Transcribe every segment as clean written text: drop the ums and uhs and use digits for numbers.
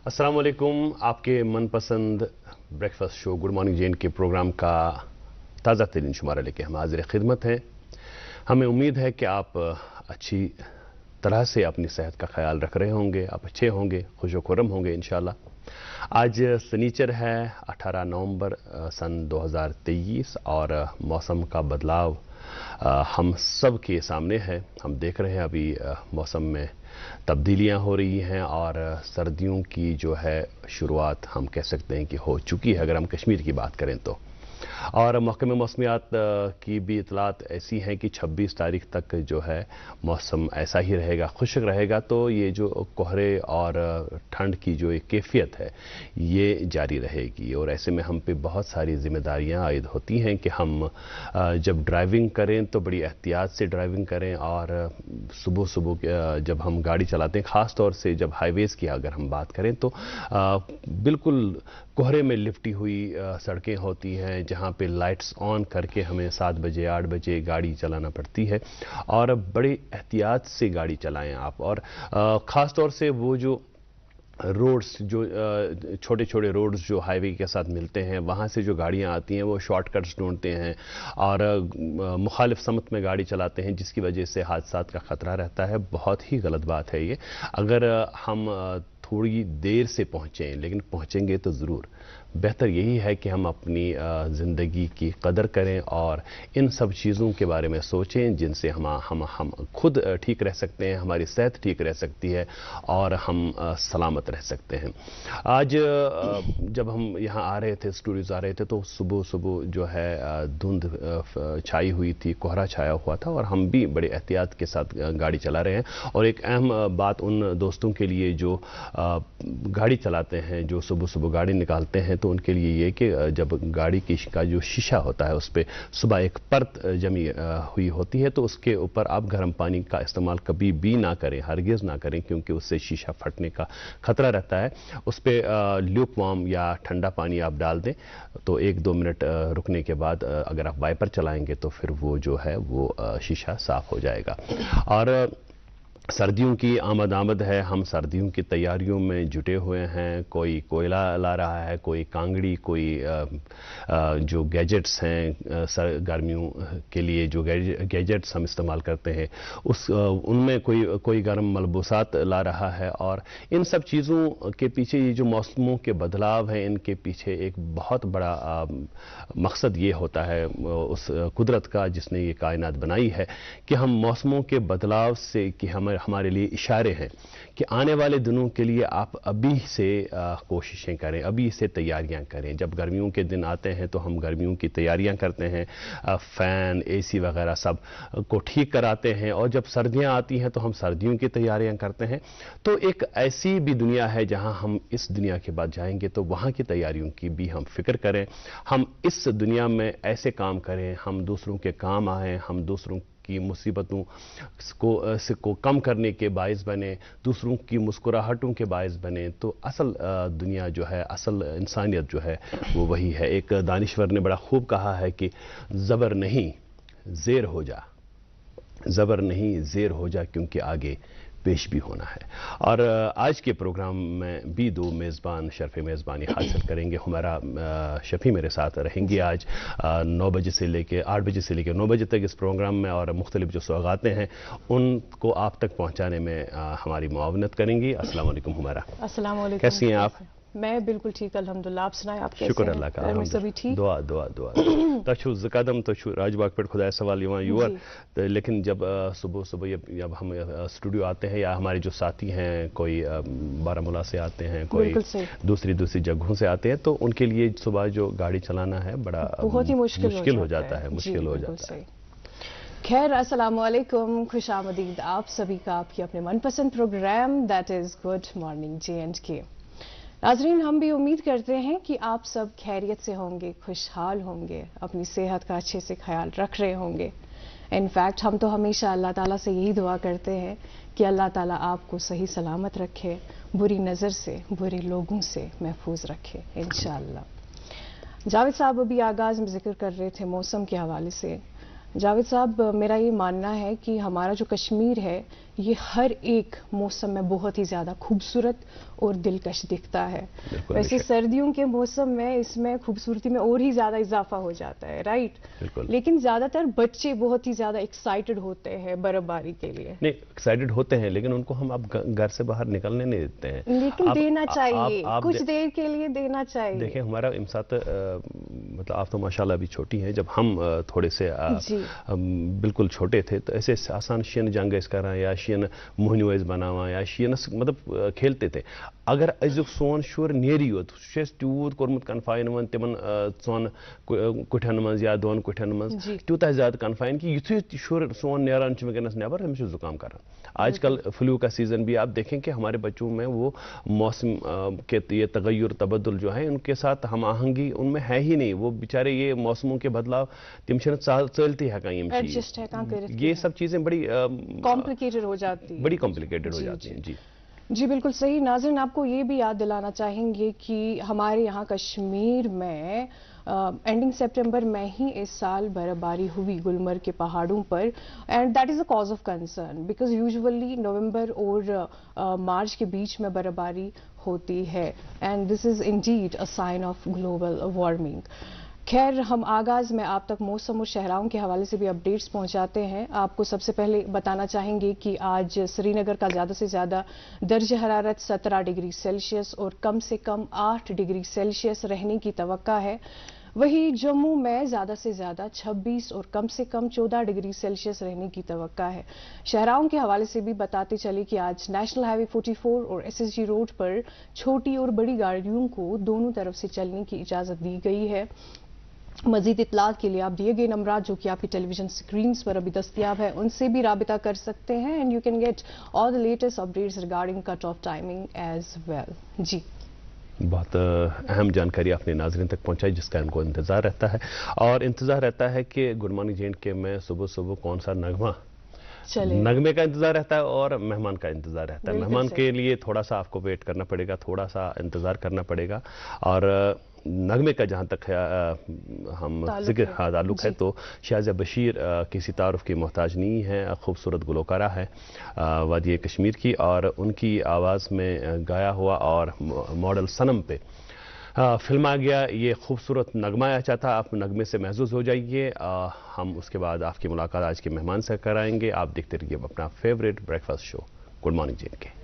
अस्सलाम वालेकुम। आपके मनपसंद ब्रेकफास्ट शो गुड मॉर्निंग जे के प्रोग्राम का ताज़ा तरीन शुमारा लेके हम हाजिर खिदमत हैं। हमें उम्मीद है कि आप अच्छी तरह से अपनी सेहत का ख्याल रख रहे होंगे, आप अच्छे होंगे, खुशो खुर्रम होंगे इंशाल्लाह। आज सनीचर है 18 नवंबर सन 2023 और मौसम का बदलाव हम सब के सामने है। हम देख रहे हैं अभी मौसम में तब्दीलियां हो रही हैं और सर्दियों की जो है शुरुआत हम कह सकते हैं कि हो चुकी है, अगर हम कश्मीर की बात करें तो। और महकमे मौसमियात की भी इतलात ऐसी हैं कि 26 तारीख तक जो है मौसम ऐसा ही रहेगा, खुश्क रहेगा। तो ये जो कोहरे और ठंड की जो एक कैफियत है ये जारी रहेगी और ऐसे में हम पे बहुत सारी जिम्मेदारियां आयद होती हैं कि हम जब ड्राइविंग करें तो बड़ी एहतियात से ड्राइविंग करें। और सुबह सुबह जब हम गाड़ी चलाते हैं, ख़ास तौर से जब हाईवेज़ की अगर हम बात करें तो बिल्कुल कोहरे में लिपटी हुई सड़कें होती हैं जहाँ पे लाइट्स ऑन करके हमें 7 बजे 8 बजे गाड़ी चलाना पड़ती है और बड़ी एहतियात से गाड़ी चलाएं आप। और ख़ास तौर से वो जो रोड्स जो छोटे छोटे रोड्स जो हाईवे के साथ मिलते हैं, वहाँ से जो गाड़ियाँ आती हैं वो शॉर्टकट्स ढूंढते हैं और मुखालिफ समत में गाड़ी चलाते हैं, जिसकी वजह से हादसात का ख़तरा रहता है। बहुत ही गलत बात है ये। अगर हम थोड़ी देर से पहुँचें, लेकिन पहुँचेंगे तो ज़रूर। बेहतर यही है कि हम अपनी ज़िंदगी की कदर करें और इन सब चीज़ों के बारे में सोचें जिनसे हम खुद ठीक रह सकते हैं, हमारी सेहत ठीक रह सकती है और हम सलामत रह सकते हैं। आज जब हम यहाँ आ रहे थे, स्टूडियोज़ आ रहे थे, तो सुबह सुबह जो है धुंध छाई हुई थी, कोहरा छाया हुआ था और हम भी बड़े एहतियात के साथ गाड़ी चला रहे हैं। और एक अहम बात उन दोस्तों के लिए जो गाड़ी चलाते हैं, जो सुबह सुबह गाड़ी निकालते हैं, तो उनके लिए ये कि जब गाड़ी का जो शीशा होता है उस पर सुबह एक परत जमी हुई होती है, तो उसके ऊपर आप गर्म पानी का इस्तेमाल कभी भी ना करें, हरगिज़ ना करें, क्योंकि उससे शीशा फटने का खतरा रहता है। उस पर ल्यूक वार्म या ठंडा पानी आप डाल दें तो 1-2 मिनट रुकने के बाद अगर आप वाइपर चलाएंगे तो फिर वो जो है वो शीशा साफ़ हो जाएगा। और सर्दियों की आमद है, हम सर्दियों की तैयारियों में जुटे हुए हैं। कोई कोयला ला रहा है, कोई कांगड़ी, कोई जो गैजेट्स हैं गर्मियों के लिए जो गैजेट्स हम इस्तेमाल करते हैं उनमें कोई गर्म मलबूसात ला रहा है। और इन सब चीज़ों के पीछे ये जो मौसमों के बदलाव हैं, इनके पीछे एक बहुत बड़ा मकसद ये होता है उस कुदरत का जिसने ये कायनात बनाई है कि हम मौसमों के बदलाव से कि हमारे लिए इशारे हैं कि आने वाले दिनों के लिए आप अभी से कोशिशें करें, अभी से तैयारियां करें। जब गर्मियों के दिन आते हैं तो हम गर्मियों की तैयारियां करते हैं, फ़ैन, एसी वगैरह सब को ठीक कराते हैं, और जब सर्दियां आती हैं तो हम सर्दियों की तैयारियां करते हैं। तो एक ऐसी भी दुनिया है जहां हम इस दुनिया के बाद जाएंगे तो वहां की तैयारियों की भी हम फिक्र करें। हम इस दुनिया में ऐसे काम करें, हम दूसरों के काम आएँ, हम दूसरों की मुसीबतों को कम करने के बायस बने, दूसरों की मुस्कुराहटों के बायस बने। तो असल दुनिया जो है, असल इंसानियत जो है वो वही है। एक दानिश्वर ने बड़ा खूब कहा है कि ज़बर नहीं ज़ेर हो जा, ज़बर नहीं ज़ेर हो जा, क्योंकि आगे पेश भी होना है। और आज के प्रोग्राम में भी 2 मेज़बान शर्फ़ मेज़बानी हासिल करेंगे। हमारा शफ़ी मेरे साथ रहेंगी आज 9 बजे से लेकर 8 बजे से लेकर 9 बजे तक इस प्रोग्राम में, और मुख्तलिफ जो सौगातें हैं उनको आप तक पहुँचाने में हमारी मुआवनत करेंगी। अस्सलाम वालेकुम हुमैरा। अस्सलाम वालेकुम। कैसी हैं आप? मैं बिल्कुल ठीक, अल्हम्दुलिल्लाह। आप सुनाएं, आप कैसे हैं? शुक्र अल्लाह का, घर में सभी ठीक? दुआ तशु ज़कदम तशु राजबाग पर खुदा सवाल युवा। लेकिन जब सुबह सुबह जब हम स्टूडियो आते हैं, या हमारे जो साथी हैं कोई बारामूला से आते हैं, कोई दूसरी जगहों से आते हैं, तो उनके लिए सुबह जो गाड़ी चलाना है बड़ा बहुत ही मुश्किल हो जाता है। मुश्किल हो जाता है। खैर, अस्सलाम वालेकुम, खुशामदीद आप सभी का आपकी अपने मनपसंद program that is good morning J&K। नाज़रीन, हम भी उम्मीद करते हैं कि आप सब खैरियत से होंगे, खुशहाल होंगे, अपनी सेहत का अच्छे से ख्याल रख रहे होंगे। इनफैक्ट हम तो हमेशा अल्लाह ताला से यही दुआ करते हैं कि अल्लाह ताला आपको सही सलामत रखे, बुरी नज़र से, बुरे लोगों से महफूज रखे इंशाअल्लाह। जावेद साहब अभी आगाज़ में जिक्र कर रहे थे मौसम के हवाले से। जावेद साहब, मेरा ये मानना है कि हमारा जो कश्मीर है ये हर एक मौसम में बहुत ही ज़्यादा खूबसूरत और दिलकश दिखता है। वैसे सर्दियों के मौसम में इसमें खूबसूरती में और ही ज़्यादा इजाफा हो जाता है, राइट? लेकिन ज़्यादातर बच्चे बहुत ही ज़्यादा एक्साइटेड होते हैं बर्फबारी के लिए। नहीं, एक्साइटेड होते हैं, लेकिन उनको हम अब घर से बाहर निकलने नहीं देते हैं। लेकिन देना चाहिए, कुछ देर के लिए देना चाहिए। देखिए, हमारा इमसात मतलब आप तो माशाल्लाह अभी छोटी हैं, जब हम थोड़े से बिल्कुल छोटे थे तो ऐसे आसान शीन जंग कर या शीन मोहन बनावा या शीनस मतलब खेलते थे। अगर अजुक सोन शुर नेरी योत तूत कोर्मुत कन्फाइन वन तिमन 4 कुठन मज या 2 कुठन मज तूत ज्यादा कन्फाइन कि युथु शुर सोन नेरान वनस नबर अमिस जुकाम कर। आजकल फ्लू का सीजन भी आप देखें कि हमारे बच्चों में वो मौसम के ये तगय्युर तबद्दुल जो है उनके साथ हम आहंगी उनमें है ही नहीं। वो बेचारे ये मौसमों के बदलाव तिम चलती है ये सब चीजें बड़ी कॉम्प्लिकेटेड हो जाती है, बड़ी कॉम्प्लिकेटेड हो जाती हैं। जी बिल्कुल सही। नाज़रीन, आपको ये भी याद दिलाना चाहेंगे कि हमारे यहाँ कश्मीर में एंडिंग सितंबर में ही इस साल बर्फबारी हुई गुलमर्ग के पहाड़ों पर, and that is a cause of concern because usually नवंबर और मार्च के बीच में बर्फबारी होती है, and this is indeed a sign of global warming. खैर, हम आगाज़ में आप तक मौसम और शहराओं के हवाले से भी अपडेट्स पहुंचाते हैं। आपको सबसे पहले बताना चाहेंगे कि आज श्रीनगर का ज़्यादा से ज़्यादा दर्ज हरारत 17 डिग्री सेल्सियस और कम से कम 8 डिग्री सेल्सियस रहने की तवक्का है। वहीं जम्मू में ज़्यादा से ज़्यादा 26 और कम से कम 14 डिग्री सेल्सियस रहने की तवक्का है। शहराओं के हवाले से भी बताते चले कि आज नेशनल हाईवे 44 और एसएसजी रोड पर छोटी और बड़ी गाड़ियों को दोनों तरफ से चलने की इजाज़त दी गई है। मजीद इतलात के लिए आप दिए गए नंबरात जो कि आपकी टेलीविजन स्क्रीन्स पर अभी दस्तयाब है उनसे भी राबिता कर सकते हैं, and you can get all the latest updates regarding cut off timing as well. जी, बहुत अहम जानकारी आपने नाज़रीन तक पहुंचाई जिसका इनको इंतज़ार रहता है, और इंतज़ार रहता है कि गुड मॉर्निंग J&K में सुबह सुबह कौन सा नगमे का इंतज़ार रहता है और मेहमान का इंतज़ार रहता है। मेहमान के लिए थोड़ा सा आपको वेट करना पड़ेगा, थोड़ा सा इंतज़ार करना पड़ेगा, और नगमे का जहाँ तक हम जिक्र ताल्लुक़ है तो शाज़िया बशीर किसी तारुफ की मोहताज नहीं है, खूबसूरत गुलकारा है वादी कश्मीर की, और उनकी आवाज़ में गाया हुआ और मॉडल सनम पे फिल्मा गया ये खूबसूरत नगमा आया चाहता। आप नगमे से महसूस हो जाइए। हम उसके बाद आपकी मुलाकात आज के मेहमान से कराएंगे। आप देखते रहिए अपना favourite breakfast show good morning J&K।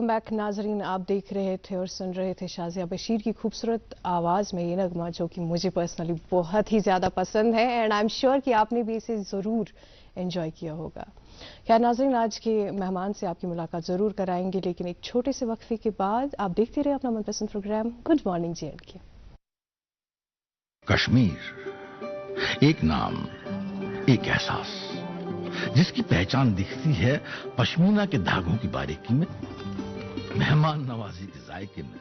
Welcome back नाजरीन, आप देख रहे थे और सुन रहे थे शाज़िया बशीर की खूबसूरत आवाज़ में ये नगमा जो कि मुझे पर्सनली बहुत ही ज़्यादा पसंद है एंड आई एम श्योर कि आपने भी इसे ज़रूर एंजॉय किया होगा। खैर नाजरीन, आज के मेहमान से आपकी मुलाकात ज़रूर कराएंगे, लेकिन एक छोटे से वक्फे के बाद आप देखते रहे अपना मनपसंद program good morning JNK। Kashmir एक नाम, एक एहसास, जिसकी पहचान दिखती है पश्मीना के धागों की बारीकी में, मेहमान नवाजी के जायके में,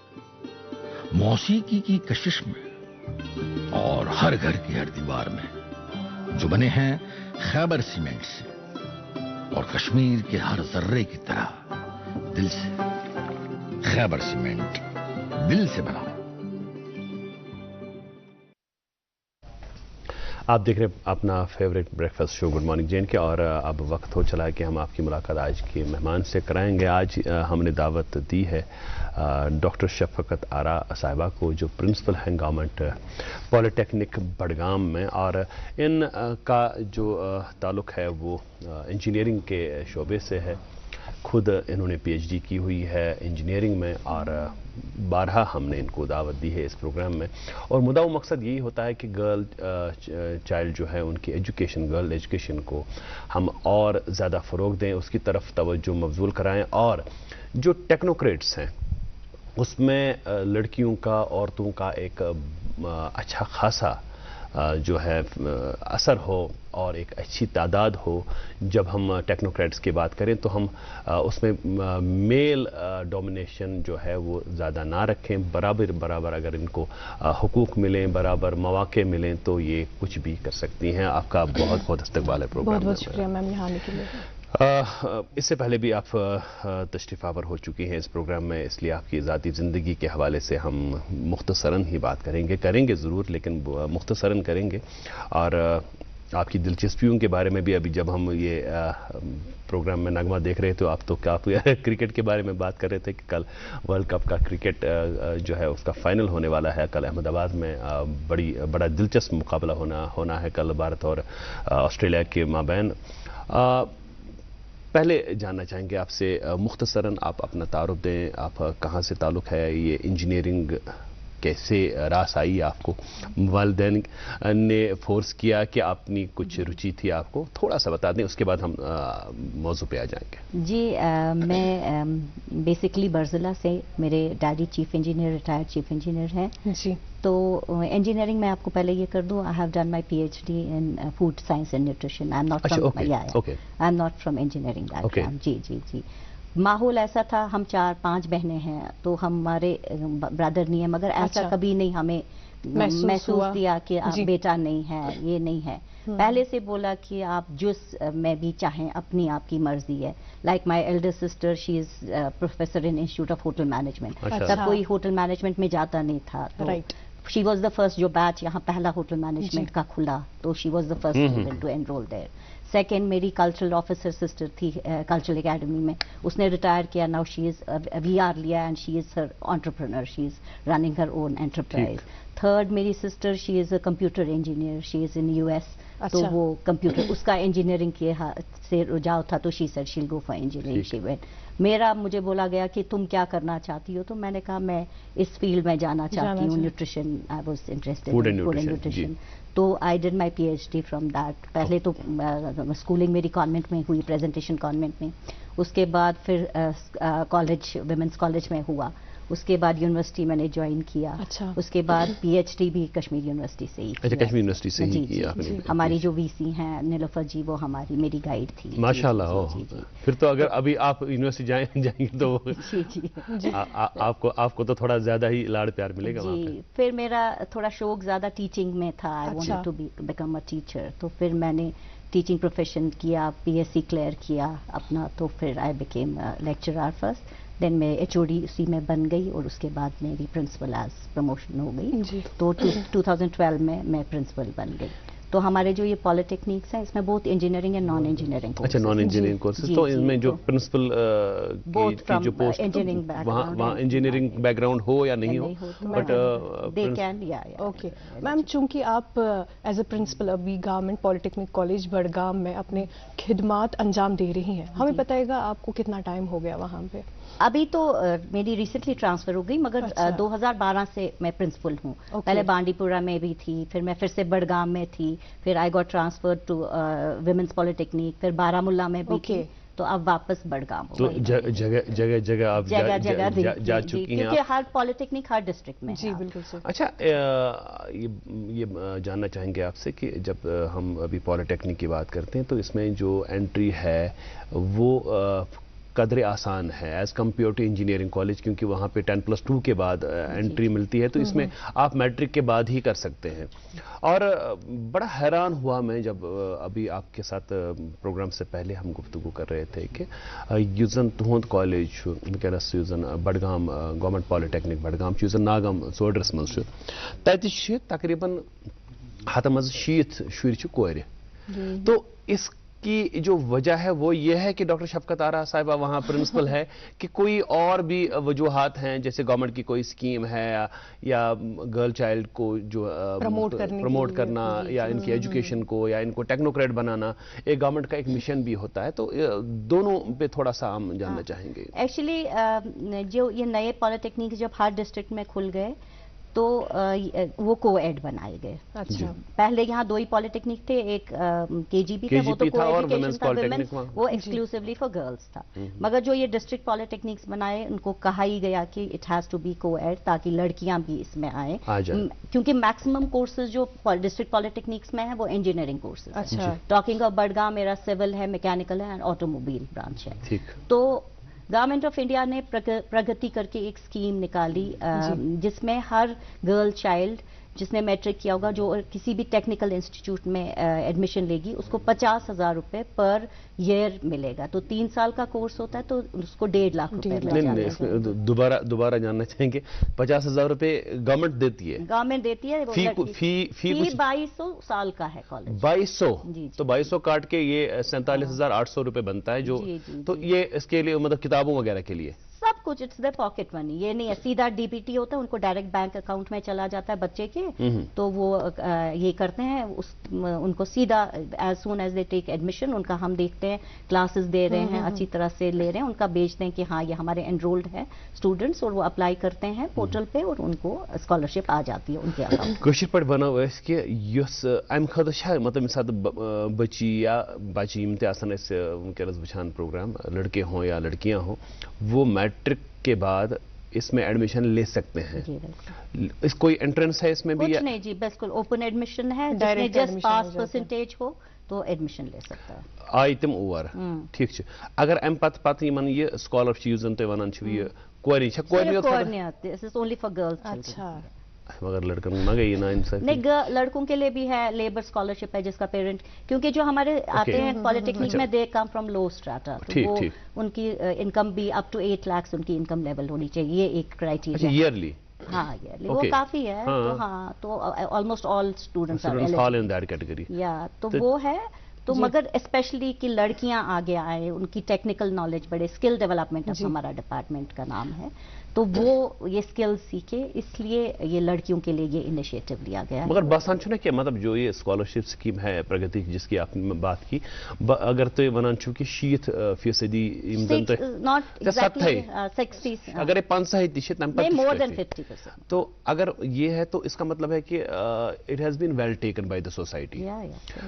मौसीकी की कशिश में और हर घर की हर दीवार में, जो बने हैं खैबर सीमेंट से और कश्मीर के हर जर्रे की तरह दिल से। खैबर सीमेंट, दिल से बना। आप देख रहे हैं अपना favourite breakfast show good morning JNK और अब वक्त हो चला है कि हम आपकी मुलाकात आज के मेहमान से कराएंगे। आज हमने दावत दी है डॉक्टर शफकत आरा साहिबा को, जो प्रिंसिपल हैं गवर्नमेंट पॉलिटेक्निक बडगाम में, और इन का जो ताल्लुक़ है वो इंजीनियरिंग के शोबे से है। खुद इन्होंने PhD की हुई है इंजीनियरिंग में और बारहा हमने इनको दावत दी है इस प्रोग्राम में। और मुद्दा मकसद यही होता है कि गर्ल चाइल्ड जो है उनकी एजुकेशन, गर्ल एजुकेशन को हम और ज़्यादा फ़रोग़ दें, उसकी तरफ तवज्जो मबज़ूल कराएं, और जो टेक्नोक्रेट्स हैं उसमें लड़कियों का, औरतों का एक अच्छा खासा जो है असर हो और एक अच्छी तादाद हो। जब हम टेक्नोक्रेट्स की बात करें तो हम उसमें मेल डोमिनेशन जो है वो ज़्यादा ना रखें, बराबर अगर इनको हुकूक मिलें, बराबर मौके मिलें तो ये कुछ भी कर सकती हैं। आपका बहुत बहुत इस्तकबाल है प्रोग्राम में। बहुत शुक्रिया मैम यहाँ आने के लिए। इससे पहले भी आप तशरीफ़ आवर हो चुकी हैं इस प्रोग्राम में, इसलिए आपकी ज़ाती ज़िंदगी के हवाले से हम मुख्तसरन ही बात करेंगे ज़रूर, लेकिन मुख्तसरन करेंगे। और आपकी दिलचस्पियों के बारे में भी अभी जब हम ये प्रोग्राम में नगमा देख रहे थे, आप क्रिकेट के बारे में बात कर रहे थे कि कल वर्ल्ड कप का क्रिकेट जो है उसका फाइनल होने वाला है। कल अहमदाबाद में बड़ा दिलचस्प मुकाबला होना है कल भारत और ऑस्ट्रेलिया के माबैन। पहले जानना चाहेंगे आपसे मुख्तसरन आप अपना तारुफ दें, आप कहाँ से ताल्लुक़ है, ये इंजीनियरिंग कैसे रास आई आपको, वालिदैन ने फोर्स किया कि अपनी कुछ रुचि थी आपको, थोड़ा सा बता दें, उसके बाद हम मौजू पे आ जाएंगे। जी मैं बेसिकली बर्ज़िला से, मेरे daddy chief engineer, retired chief engineer हैं जी। तो इंजीनियरिंग में आपको पहले ये कर दूं, I have done my PhD in food science and nutrition. I am not from I am not from engineering background. जी। माहौल ऐसा था, हम 4-5 बहनें हैं तो हमारे ब्रदर नहीं है, मगर ऐसा कभी नहीं हमें महसूस दिया कि आप बेटा नहीं है, ये नहीं है। पहले से बोला कि आप जिस में भी चाहें, अपनी आपकी मर्जी है। Like my elder sister, she is professor in institute of hotel management. तब कोई होटल मैनेजमेंट में जाता नहीं था, तो शी वॉज द फर्स्ट, जो बैच यहाँ पहला होटल मैनेजमेंट का खुला, तो शी वॉज द फर्स्ट स्टूडेंट टू एनरोल देयर। सेकेंड मेरी कल्चरल ऑफिसर सिस्टर थी कल्चरल एकेडमी में, उसने रिटायर किया, नाउ शी इज VR लिया and she is her entrepreneur, she is running her own enterprise. Third मेरी sister, she is a computer engineer, she is in US। तो वो computer, उसका engineering के से रुझाव था, तो she said she will go for engineering. She went. मेरा, मुझे बोला गया कि तुम क्या करना चाहती हो, तो मैंने कहा मैं इस फील्ड में जाना चाहती हूँ, nutrition. I was interested in food and nutrition. तो I did my PhD from that. पहले तो स्कूलिंग मेरी कॉन्वेंट में हुई, प्रेजेंटेशन कॉन्वेंट में। उसके बाद फिर कॉलेज, वुमेन्स कॉलेज में हुआ। उसके बाद यूनिवर्सिटी मैंने ज्वाइन किया। अच्छा। उसके बाद PhD भी कश्मीर यूनिवर्सिटी से ही। अच्छा, कश्मीर यूनिवर्सिटी से ही किया आपने? हमारी जो VC हैं नीलोफर जी, वो हमारी मेरी गाइड थी। माशाल्लाह। फिर तो अगर अभी आप यूनिवर्सिटी जाएंगे तो आपको तो थोड़ा ज्यादा ही लाड़ प्यार मिलेगा वहाँ पे। फिर मेरा थोड़ा शौक ज्यादा टीचिंग में था। I wanted to become a teacher, तो फिर मैंने टीचिंग प्रोफेशन किया, PSc क्लियर किया अपना, तो फिर I became lecturer first, then मैं HOD उसी में बन गई और उसके बाद मेरी प्रिंसिपल एज प्रमोशन हो गई। तो 2012 में मैं प्रिंसिपल बन गई। तो हमारे जो ये पॉलिटेक्निक्स हैं, इसमें बहुत engineering and non engineering courses. अच्छा, नॉन इंजीनियरिंग कोर्सेज। तो इनमें जो प्रिंसिपल की जो पोस्ट, वहाँ इंजीनियरिंग बैकग्राउंड हो या नहीं हो, बट दे कैन, या ओके। मैम, चूंकि आप एज ए प्रिंसिपल अभी गवर्नमेंट पॉलिटेक्निक कॉलेज बडगाम में अपने खिदमात अंजाम दे रही हैं, हमें बताएगा आपको कितना टाइम हो गया वहाँ पे? अभी तो मेरी रिसेंटली ट्रांसफर हो गई, मगर 2012 से मैं प्रिंसिपल हूँ। पहले बांडीपुरा में भी थी, फिर मैं फिर से बड़गाम में थी, फिर I got transfer to women's polytechnic, फिर बारामुल्ला में भी थी, तो अब वापस बड़गाम हो गई। तो जगह आप जा चुकी हैं, क्योंकि हर पॉलिटेक्निक हर डिस्ट्रिक्ट में। जी बिल्कुल सर। अच्छा, ये जानना चाहेंगे आपसे कि जब हम अभी पॉलिटेक्निक की बात करते हैं तो इसमें जो एंट्री है वो कदरे आसान है as compare to engineering college, क्योंकि वहाँ पे 10+2 के बाद एंट्री मिलती है, तो इसमें आप मैट्रिक के बाद ही कर सकते हैं। और बड़ा हैरान हुआ मैं जब अभी आपके साथ प्रोग्राम से पहले हम गुफ्तगू कर रहे थे कि यूजन तुहंद कॉलेज वनकस यूजन बडगाम गवर्नमेंट पॉलिटेक्निक बडगाम यूजन नागम सोडरस मज तकरीबन 70 शुर कोर। तो इसकी जो वजह है वो ये है कि डॉक्टर शफकत आरा साहिबा वहाँ प्रिंसिपल है कि कोई और भी वजूहात हैं, जैसे गवर्नमेंट की कोई स्कीम है या गर्ल चाइल्ड को जो प्रमोट करना या इनकी एजुकेशन को या इनको टेक्नोक्रेट बनाना, एक गवर्नमेंट का एक मिशन भी होता है। तो दोनों पे थोड़ा सा हम जानना चाहेंगे। एक्चुअली जो ये नए पॉलिटेक्निक जब हर डिस्ट्रिक्ट में खुल गए तो वो को-एड बनाए गए। अच्छा। पहले यहाँ 2 ही पॉलिटेक्निक थे, एक केजीबी था, वो तो को-एजुकेशन था, विमेंस वो एक्सक्लूसिवली फॉर गर्ल्स था। मगर जो ये डिस्ट्रिक्ट पॉलिटेक्निक्स बनाए उनको कहा ही गया कि इट हैज टू बी को-एड, ताकि लड़कियां भी इसमें आए, क्योंकि मैक्सिमम कोर्सेज जो डिस्ट्रिक्ट पॉलिटेक्निक्स में है वो इंजीनियरिंग कोर्सेज। अच्छा। टॉकिंग ऑफ बडगाम मेरा सिविल है, मैकेनिकल है एंड ऑटोमोबाइल ब्रांच है। तो गवर्नमेंट ऑफ इंडिया ने प्रगति करके एक स्कीम निकाली जिसमें हर गर्ल चाइल्ड जिसने मैट्रिक किया होगा, जो किसी भी टेक्निकल इंस्टीट्यूट में एडमिशन लेगी, उसको 50,000 रुपए पर ईयर मिलेगा। तो 3 साल का कोर्स होता है, तो उसको 1.5 लाख रुपए नहीं, दोबारा जानना चाहेंगे। 50,000 रुपए गवर्नमेंट देती है? गवर्नमेंट देती है। फी 2200 साल का है कॉलेज। 2200? तो 2200 काट के ये 47,800 रुपए बनता है, जो तो ये इसके लिए मतलब किताबों वगैरह के लिए सब कुछ इट्स द पॉकेट मनी। ये नहीं है सीधा डीबीटी होता है, उनको डायरेक्ट बैंक अकाउंट में चला जाता है बच्चे के, तो वो ये करते हैं उनको सीधा as soon as they take admission उनका हम देखते हैं क्लासेस दे रहे हैं, अच्छी तरह से ले रहे हैं, उनका बेचते हैं कि हाँ ये हमारे एनरोल्ड है स्टूडेंट्स, और वो अप्लाई करते हैं पोर्टल पे और उनको स्कॉलरशिप आ जाती है उनके अकाउंट। कशिर पर बनाओ कि अम खतर मतलब मिसाल बच्ची या बच्ची यम तस वुचान प्रोग्राम, लड़के हों या लड़कियां हों, वो मैट्रिक के बाद इसमें एडमिशन ले सकते हैं? इस कोई एंट्रेंस है इसमें भी? कुछ नहीं जी, बिल्कुल ओपन एडमिशन है, जिसने जस्ट पास परसेंटेज हो तो एडमिशन ले सकता है। आई तम ओवर ठीक है। अगर अम पत यमन ये स्कॉलरशिप यूजन तो वनान ये कोरी छ कोरी this is only for girls. अच्छा, मगर लड़कों में गई ना इंसाफ नहीं, लड़कों के लिए भी है लेबर स्कॉलरशिप है जिसका पेरेंट, क्योंकि जो हमारे आते हैं पॉलिटेक्निक में दे कम फ्रॉम लो स्ट्राटा, तो वो उनकी इनकम भी अप टू 8 लाख उनकी इनकम लेवल होनी चाहिए, ये एक क्राइटेरिया ईयरली। हाँ ईयरली वो काफी है। तो हाँ, तो almost all students are eligible in that category. या तो वो है, तो मगर स्पेशली कि लड़कियां आगे आए, उनकी टेक्निकल नॉलेज बढ़े, स्किल डेवलपमेंट अब हमारा डिपार्टमेंट का नाम है, तो वो ये स्किल सीखे, इसलिए ये लड़कियों के लिए ये इनिशिएटिव लिया गया है। मगर बासान छुना कि मतलब जो ये स्कॉलरशिप स्कीम है प्रगति जिसकी आपने बात की, अगर तो वनान छु कि 60% नॉट एग्जैक्टली 60, अगर ये 5 मोर देन 50%, तो अगर ये है तो इसका मतलब है कि it has been well taken by the society.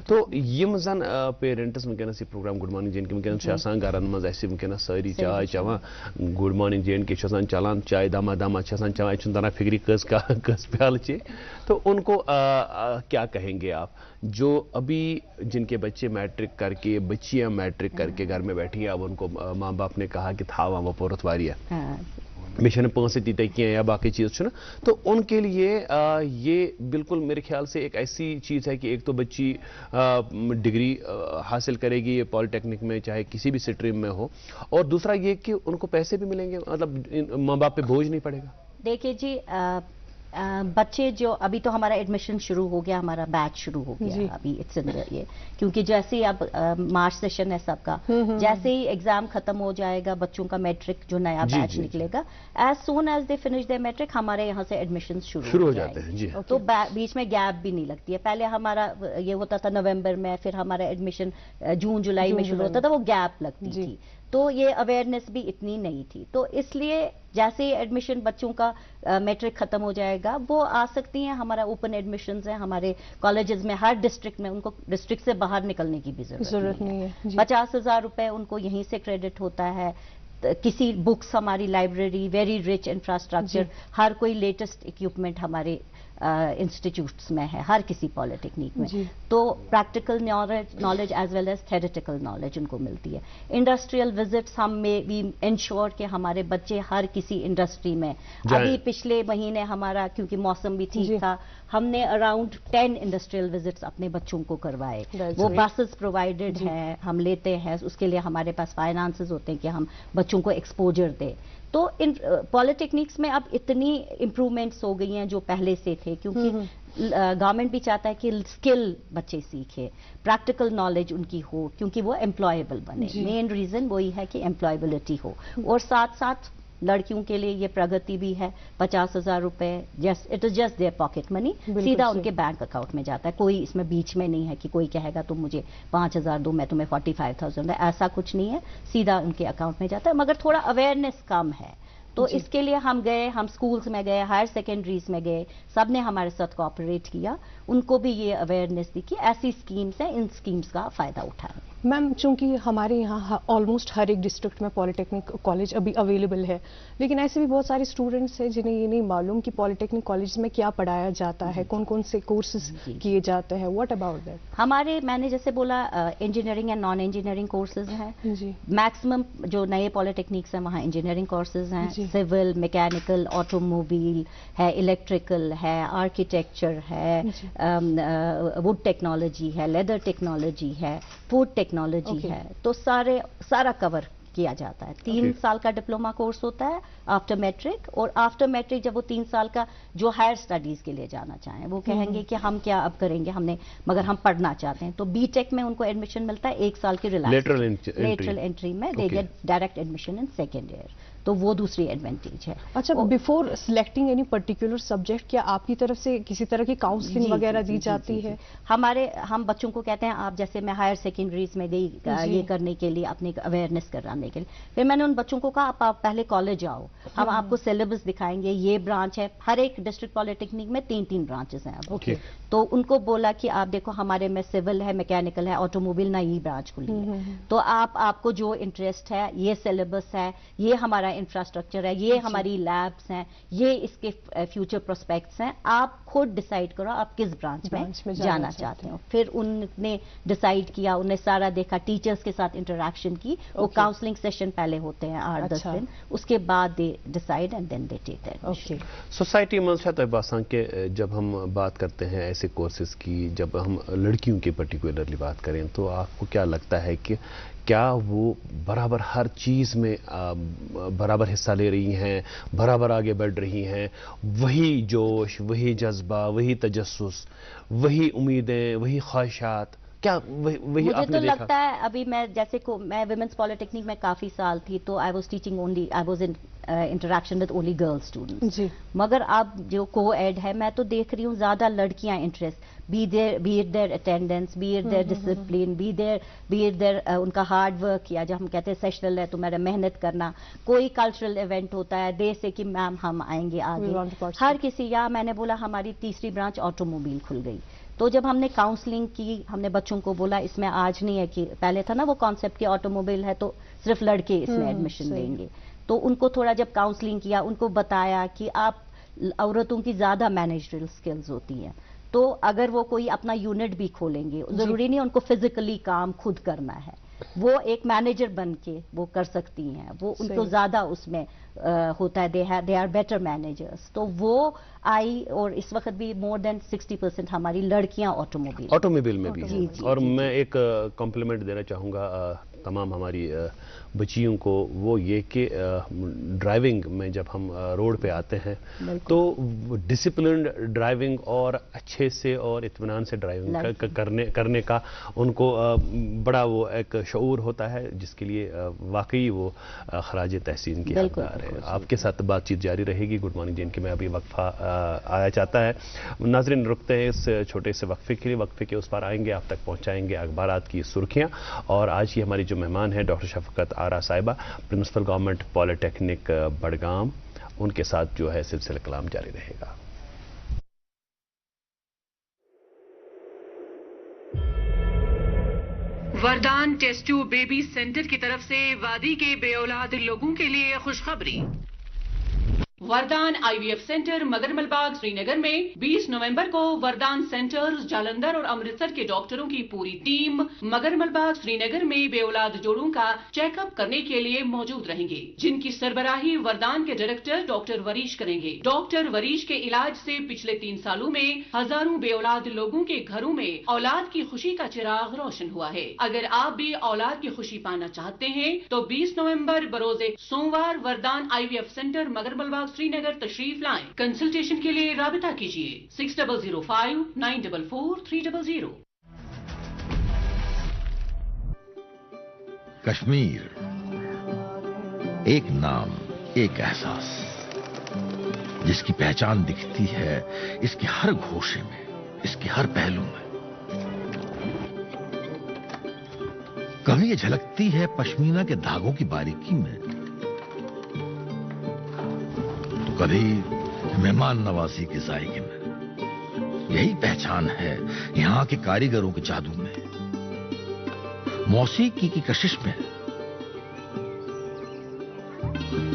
तो यम जन पेरेंट्स वनकस ये program good morning J and K वनकस घरन मज वनकस सारी चाय चवान good morning J and K चलान चाय दामा दामा चवान तरह फिक्री कस प्याल चे, तो उनको क्या कहेंगे आप जो अभी जिनके बच्चे मैट्रिक करके बच्चियां मैट्रिक करके घर में बैठी हैं, अब उनको माँ बाप ने कहा कि था वहाँ पोरत वारिया मिशन पैसे तीते किए या बाकी चीज़ ना, तो उनके लिए ये बिल्कुल मेरे ख्याल से एक ऐसी चीज़ है कि एक तो बच्ची डिग्री हासिल करेगी पॉलिटेक्निक में चाहे किसी भी स्ट्रीम में हो, और दूसरा ये कि उनको पैसे भी मिलेंगे, मतलब माँ बाप पे बोझ नहीं पड़ेगा। देखिए जी, बच्चे जो अभी तो हमारा एडमिशन शुरू हो गया, हमारा बैच शुरू हो गया अभी इट्स इन ये, क्योंकि जैसे ही अब मार्च सेशन है सबका, जैसे ही एग्जाम खत्म हो जाएगा बच्चों का मैट्रिक जो नया बैच निकलेगा, as soon as they finish their matric हमारे यहाँ से एडमिशन शुरू हो जाते हैं जी। तो बीच में गैप भी नहीं लगती है। पहले हमारा ये होता था नवंबर में, फिर हमारा एडमिशन जून जुलाई में शुरू होता था, वो गैप लगती थी। तो ये अवेयरनेस भी इतनी नहीं थी। तो इसलिए जैसे ही एडमिशन बच्चों का मैट्रिक खत्म हो जाएगा वो आ सकती हैं, हमारा ओपन एडमिशंस है हमारे कॉलेजेस में, हर डिस्ट्रिक्ट में, उनको डिस्ट्रिक्ट से बाहर निकलने की भी जरूरत नहीं है। 50,000 रुपए उनको यहीं से क्रेडिट होता है। किसी बुक्स, हमारी लाइब्रेरी वेरी रिच इंफ्रास्ट्रक्चर, हर कोई लेटेस्ट इक्विपमेंट हमारे इंस्टीट्यूट्स में है, हर किसी पॉलिटेक्निक में। तो practical knowledge as well as theoretical knowledge उनको मिलती है। इंडस्ट्रियल विजिट्स हम में वी इंश्योर कि हमारे बच्चे हर किसी इंडस्ट्री में, अभी पिछले महीने हमारा क्योंकि मौसम भी ठीक था, हमने अराउंड 10 इंडस्ट्रियल विजिट्स अपने बच्चों को करवाए। वो बसेस प्रोवाइडेड हैं, हम लेते हैं, उसके लिए हमारे पास फाइनेंसेस होते हैं कि हम बच्चों को एक्सपोजर दें। तो इन पॉलिटेक्निक्स में अब इतनी इम्प्रूवमेंट्स हो गई हैं जो पहले से थे, क्योंकि गवर्नमेंट भी चाहता है कि स्किल बच्चे सीखे, प्रैक्टिकल नॉलेज उनकी हो, क्योंकि वो एम्प्लॉयबल बने। मेन रीजन वही है कि एम्प्लॉयबिलिटी हो। और साथ साथ लड़कियों के लिए ये प्रगति भी है, 50,000 रुपए it is just their pocket money, सीधा उनके बैंक अकाउंट में जाता है। कोई इसमें बीच में नहीं है कि कोई कहेगा तुम मुझे 5,000 दो, मैं तुम्हें 45,000 है, ऐसा कुछ नहीं है, सीधा उनके अकाउंट में जाता है। मगर थोड़ा अवेयरनेस कम है, तो इसके लिए हम गए, हम स्कूल्स में गए, हायर सेकेंडरीज में गए, सब ने हमारे साथ कोऑपरेट किया, उनको भी ये अवेयरनेस दी कि ऐसी स्कीम्स हैं, इन स्कीम्स का फायदा उठाएं। मैम, चूंकि हमारे यहाँ ऑलमोस्ट हर एक डिस्ट्रिक्ट में पॉलिटेक्निक कॉलेज अभी अवेलेबल है, लेकिन ऐसे भी बहुत सारे स्टूडेंट्स हैं जिन्हें ये नहीं मालूम कि पॉलिटेक्निक कॉलेज में क्या पढ़ाया जाता है, कौन कौन से कोर्सेज किए जाते हैं। What about that? हमारे, मैंने जैसे बोला, engineering and non engineering courses हैं। मैक्सिमम जो नए पॉलिटेक्निक्स हैं वहाँ इंजीनियरिंग कोर्सेज हैं, सिविल, मैकेनिकल, ऑटोमोबाइल है, इलेक्ट्रिकल है, आर्किटेक्चर है, वुड टेक्नोलॉजी है, लेदर टेक्नोलॉजी है, फूड टेक्नोलॉजी है। तो सारा कवर किया जाता है। 3 साल का डिप्लोमा कोर्स होता है आफ्टर मैट्रिक, और आफ्टर मैट्रिक जब वो 3 साल का जो हायर स्टडीज के लिए जाना चाहें, वो कहेंगे कि हम क्या अब करेंगे, हमने मगर हम पढ़ना चाहते हैं, तो बीटेक में उनको एडमिशन मिलता है 1 साल की लेटरल एंट्री में, they get direct admission in second year. तो वो दूसरी एडवांटेज है। अच्छा, before selecting any particular subject, क्या आपकी तरफ से किसी तरह की काउंसलिंग वगैरह दी जाती है? हम बच्चों को कहते हैं, आप जैसे मैं हायर सेकेंडरीज में गई ये करने के लिए, अपनी अवेयरनेस कराने के लिए, फिर मैंने उन बच्चों को कहा आप पहले कॉलेज आओ, हम आपको सिलेबस दिखाएंगे, ये ब्रांच है, हर एक डिस्ट्रिक्ट पॉलिटेक्निक में 3 ब्रांचेस हैं अब। तो उनको बोला कि आप देखो हमारे में सिविल है, मैकेनिकल है, ऑटोमोबाइल नई ब्रांच खुली है, तो आपको जो इंटरेस्ट है, ये सिलेबस है, ये हमारा इंफ्रास्ट्रक्चर है, ये हमारी लैब्स हैं, ये इसके फ्यूचर प्रोस्पेक्ट्स हैं, आप खुद डिसाइड करो आप किस ब्रांच में जाना चाहते हो। फिर उनने डिसाइड किया, उन्हें सारा देखा, टीचर्स के साथ इंटरेक्शन की, वो काउंसलिंग सेशन पहले होते हैं 8-10 दिन, उसके बाद they decide and then they take that. Society में के जब हम बात करते हैं ऐसे कोर्सेज की, जब हम लड़कियों की पर्टिकुलरली बात करें, तो आपको क्या लगता है कि क्या वो बराबर हर चीज़ में बराबर हिस्सा ले रही हैं, बराबर आगे बढ़ रही हैं, वही जोश, वही जज्बा, वही तजस्सुस, वही उम्मीदें, वही ख्वाहिशात, क्या वही मुझे तो लगता है, अभी मैं जैसे मैं विमेंस पॉलिटेक्निक में काफ़ी साल थी, तो I was teaching only, I was in interaction with only girl students, मगर अब जो को एड है, मैं तो देख रही हूँ ज़्यादा लड़कियाँ interest, be it their attendance, be it their discipline, be it their उनका हार्ड वर्क किया, जब हम कहते हैं सेशनल है तुम्हारा मेहनत करना, कोई कल्चरल इवेंट होता है देश से कि मैम हम आएंगे आगे, हर किसी, या मैंने बोला हमारी तीसरी ब्रांच ऑटोमोबाइल खुल गई, तो जब हमने काउंसलिंग की, हमने बच्चों को बोला इसमें आज नहीं है कि पहले था ना वो कॉन्सेप्ट कि ऑटोमोबाइल है तो सिर्फ लड़के इसमें एडमिशन लेंगे, तो उनको थोड़ा जब काउंसलिंग किया, उनको बताया कि आप औरतों की ज्यादा मैनेजरल स्किल्स होती हैं, तो अगर वो कोई अपना यूनिट भी खोलेंगे, जरूरी नहीं उनको फिजिकली काम खुद करना है, वो एक मैनेजर बन के वो कर सकती हैं, वो उनको ज्यादा उसमें होता है, दे आर बेटर मैनेजर्स, तो वो आई, और इस वक्त भी मोर देन 60% हमारी लड़कियां ऑटोमोबाइल में भी हैं। और मैं एक कॉम्प्लीमेंट देना चाहूँगा तमाम हमारी बच्चियों को, वो ये कि ड्राइविंग में जब हम रोड पे आते हैं तो डिसिप्लिन्ड ड्राइविंग और अच्छे से और इत्मीनान से ड्राइविंग करने का उनको बड़ा वो एक शऊर होता है, जिसके लिए वाकई वो खराज तहसीन की हकदार हैं। आपके साथ बातचीत जारी रहेगी गुड मॉर्निंग JNK में। अभी वक्फा आया चाहता है। नाज़रीन रुकते हैं इस छोटे से वक्फे के लिए। वक्फे के उस पार आएंगे, आप तक पहुंचाएंगे अखबारात की सुर्खियां। और आज की हमारी जो मेहमान है डॉक्टर शफकत आरा साहिबा, प्रिंसिपल गवर्नमेंट पॉलिटेक्निक बडगाम, उनके साथ जो है सिलसिला कलाम जारी रहेगा। वरदान टेस्ट ट्यूब बेबी सेंटर की तरफ से वादी के बेऔलाद लोगों के लिए खुशखबरी। वरदान IVF सेंटर मगरमलबाग श्रीनगर में 20 नवंबर को वरदान सेंटर जालंधर और अमृतसर के डॉक्टरों की पूरी टीम मगरमलबाग श्रीनगर में बेऔलाद जोड़ों का चेकअप करने के लिए मौजूद रहेंगे, जिनकी सरबराही वरदान के डायरेक्टर डॉक्टर वरीश करेंगे। डॉक्टर वरीश के इलाज से पिछले 3 सालों में हजारों बेऔलाद लोगों के घरों में औलाद की खुशी का चिराग रोशन हुआ है। अगर आप भी औलाद की खुशी पाना चाहते हैं तो 20 नवंबर बरोजे सोमवार वरदान IVF सेंटर मगरमलबाग श्रीनगर तशरीफ लाएं। कंसल्टेशन के लिए राबिता कीजिए 6005 944 300। कश्मीर, एक नाम, एक एहसास, जिसकी पहचान दिखती है इसके हर घोषे में, इसके हर पहलू में। कभी ये झलकती है पश्मीना के धागों की बारीकी में, कभी मेहमान नवाजी के जायके में। यही पहचान है यहां के कारीगरों के जादू में, मौसीकी की कशिश में,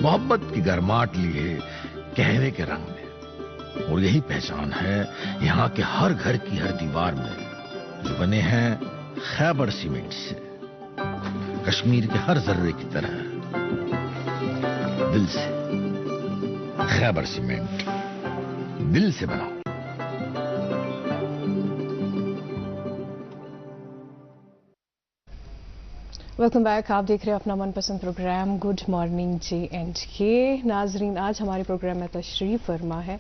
मोहब्बत की गरमाट लिए कहने के रंग में। और यही पहचान है यहां के हर घर की हर दीवार में, जो बने हैं खैबर सीमेंट से, कश्मीर के हर जर्रे की तरह दिल से। खैबर सीमेंट, दिल से बनाओ। Welcome back. आप देख रहे हैं अपना मनपसंद प्रोग्राम गुड मॉर्निंग JNK। नाजरीन, आज हमारे प्रोग्राम में तशरीफ फरमा है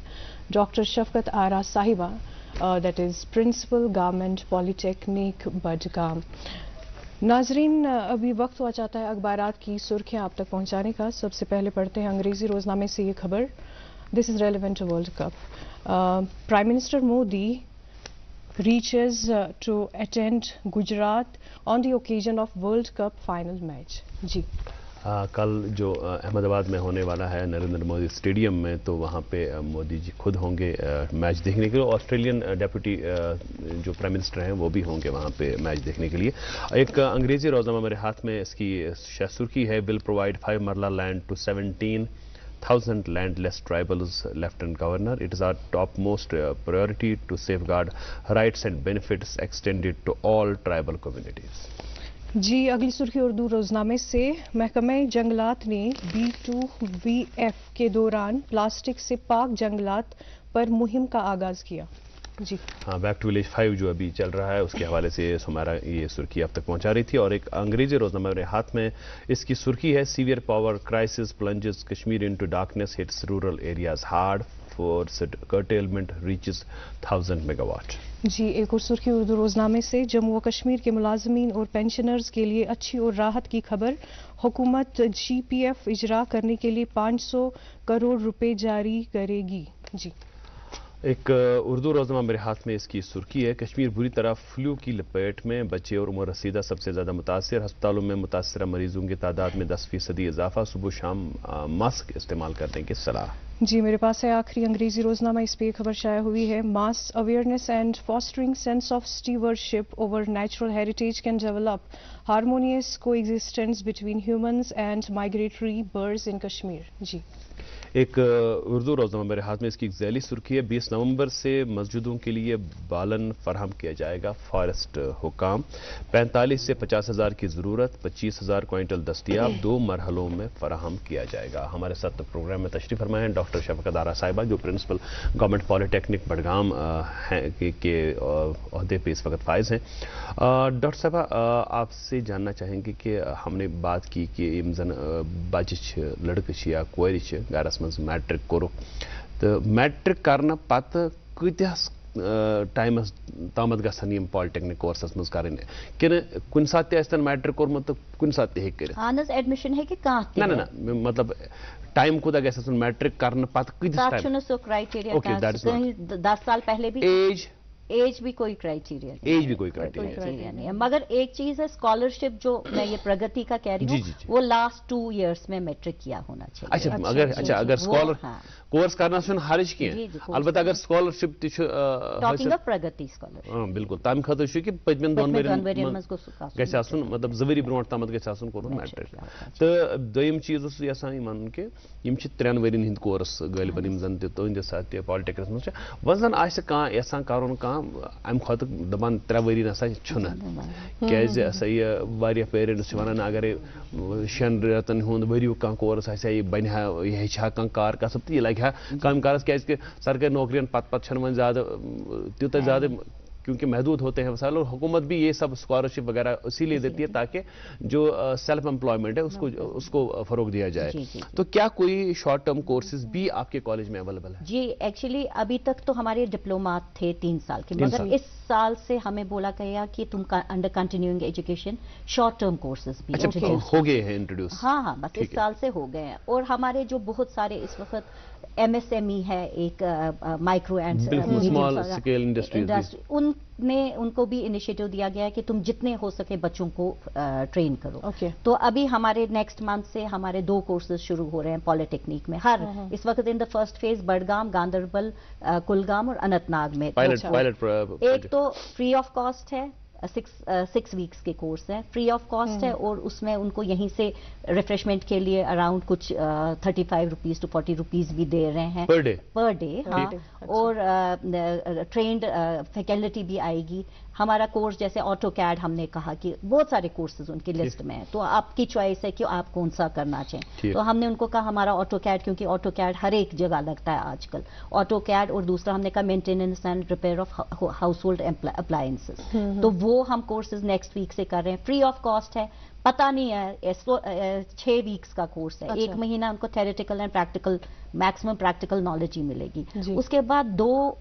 डॉक्टर शफकत आरा साहिबा, that is principal government polytechnic Budgam. नाजरीन, अभी वक्त हुआ चाहता है अखबारात की सुर्खियां आप तक पहुंचाने का। सबसे पहले पढ़ते हैं अंग्रेजी रोजनामे से ये खबर। This is relevant to world cup. Prime minister Modi reaches to attend Gujarat on the occasion of World Cup final match। जी कल जो अहमदाबाद में होने वाला है नरेंद्र मोदी स्टेडियम में, तो वहाँ पे मोदी जी खुद होंगे मैच देखने के लिए। ऑस्ट्रेलियन डेप्यूटी जो प्राइम मिनिस्टर हैं वो भी होंगे वहाँ पे मैच देखने के लिए। एक अंग्रेजी रोजनामा मेरे हाथ में, इसकी सुर्खी है विल प्रोवाइड 5 मरला land to 17,000 landless tribals, Lieutenant Governor. It is our topmost priority to safeguard rights and benefits extended to all tribal communities. जी अगली सुर्खी उर्दू रोजनामे से। महकमे जंगलात ने B2VF के दौरान प्लास्टिक से पाक जंगलात पर मुहिम का आगाज किया। जी हाँ, बैक टू विलेज 5 जो अभी चल रहा है उसके हवाले से सुमारा ये सुर्खी अब तक पहुंचा रही थी। और एक अंग्रेजी रोजनामा मेरे हाथ में, इसकी सुर्खी है severe power crisis plunges Kashmir into darkness, hits rural areas hard, forced curtailment reaches 1000 megawatt. जी एक और सुर्खी उर्दू रोजनामे से। जम्मू व कश्मीर के मुलाजमीन और पेंशनर्स के लिए अच्छी और राहत की खबर। हुकूमत GPF इजरा करने के लिए 500 करोड़ रुपए जारी करेगी। जी एक उर्दू रोजनामा मेरे हाथ में, इसकी सुर्खी है कश्मीर बुरी तरह फ्लू की लपेट में, बच्चे और उम्र रसीदा सबसे ज्यादा मुतासर, अस्पतालों में मुतासरा मरीजों की तादाद में 10% इजाफा, सुबह शाम मास्क इस्तेमाल करने की सलाह। जी मेरे पास है आखिरी अंग्रेजी रोजनामा, इस पे खबर शाया हुई है mass awareness and fostering sense of stewardship over natural heritage can develop harmonious coexistence between humans and migratory birds in Kashmir. जी एक उर्दू रोजनामा मेरे हाथ में, इसकी एक ज़ैली सुर्खी है 20 नवंबर से मस्जिदों के लिए बालन फराहम किया जाएगा, फॉरेस्ट हुकाम। 45 से 50,000 की ज़रूरत, 25,000 क्विंटल दस्तियाब, 2 मरहलों में फराहम किया जाएगा। हमारे साथ प्रोग्राम में तशरीफ फरमाए हैं डॉक्टर शफकत आरा साहिबा, जो प्रिंसिपल गवर्नमेंट पॉलिटेक्निक बडगाम के ओहदे पे इस वक्त फाइज हैं। डॉक्टर साहिबा, आपसे जानना चाहेंगे कि हमने बात की कि इमजन बच्च लड़क या कोर गरस मज मैट्रिक कोर, तो मैट्रिक करना पत कतियास टाइमस तामत गसन यम पॉलिटेक्निक कोर्सस मज करन कि कुन सात आस्तन मैट्रिक कोरमत तो कुन सात हेक कर ऑनर्स एडमिशन है कि कहां ना मतलब टाइम कोदा गसन मैट्रिक करन पत किस टाइम सो क्राइटेरिया 10 साल पहले भी एज भी कोई क्राइटेरिया एज भी कोई क्राइटेरिया नहीं है। मगर एक चीज है, स्कॉलरशिप जो मैं ये प्रगति का कह रही हूँ, वो लास्ट 2 इयर्स में मैट्रिक किया होना चाहिए। अगर स्कॉलर कोर्स करना सुन हर्ज की अलबत्ता अगर scholarship talking of Pragati scholarship बिल्कुल तम खतर कि पतमन दोन वरियन गछ आसन मतलब जवरी ब्रोट तमत गछ आसन कोर मैट्रिक तो दोयम चीज उस यसान मन के यम छ 3 वरियन हिंद कोर्स गलिबन यम जन तुंद साथ पॉलिटेक्निक्स में वन जन आस कह यसान करन कह अम खुद दपान 3 वरी नसा छुना क्या पेरेंट्स वन अगर 6 रेतन हुंद वरियो कह कोर्स आसा यह बन यह कह कार कसब तो यह लगे कम कारस क्या सरकारी नौकरियन पत वन ज्यादा त्यूत ज्यादा क्योंकि महदूद होते हैं वसाइल, और हुकूमत भी ये सब स्कॉलरशिप वगैरह इसीलिए देती है ताकि जो सेल्फ एम्प्लॉयमेंट है उसको फरोग दिया जाए। तो क्या कोई शॉर्ट टर्म कोर्सेज भी आपके कॉलेज में अवेलेबल है? जी एक्चुअली अभी तक तो हमारे डिप्लोमा थे 3 साल के, मगर इस साल से हमें बोला गया कि तुम under continuing education short term courses भी हो गए हैं इंट्रोड्यूस। हाँ बस इस साल से हो गए हैं। और हमारे जो बहुत सारे इस वक्त MSME है, एक micro and small scale industry, उनको भी इनिशिएटिव दिया गया है कि तुम जितने हो सके बच्चों को ट्रेन करो। तो अभी हमारे नेक्स्ट मंथ से हमारे 2 कोर्सेज शुरू हो रहे हैं पॉलिटेक्निक में। इस वक्त in the first phase Budgam, Ganderbal, Kulgam और अनंतनाग में एक तो फ्री ऑफ कॉस्ट है, 6 वीक्स के कोर्स है, फ्री ऑफ कॉस्ट है, और उसमें उनको यहीं से रिफ्रेशमेंट के लिए अराउंड कुछ 35 रुपीज टू 40 रुपीज भी दे रहे हैं पर डे। हाँ, और ट्रेंड फैकल्टी भी आएगी। हमारा कोर्स जैसे ऑटो कैड, हमने कहा कि बहुत सारे कोर्सेज उनकी लिस्ट में है, तो आपकी चॉइस है कि आप कौन सा करना चाहें। तो हमने उनको कहा हमारा ऑटो कैड, क्योंकि ऑटो कैड हर एक जगह लगता है आजकल, ऑटो कैड, और दूसरा हमने कहा maintenance and repair of house hold appliances. तो वो हम कोर्सेज नेक्स्ट वीक से कर रहे हैं, फ्री ऑफ कॉस्ट है। पता नहीं है 6 वीक्स का कोर्स है। 1 महीना उनको theoretical and practical, maximum practical knowledge ही मिलेगी। उसके बाद 2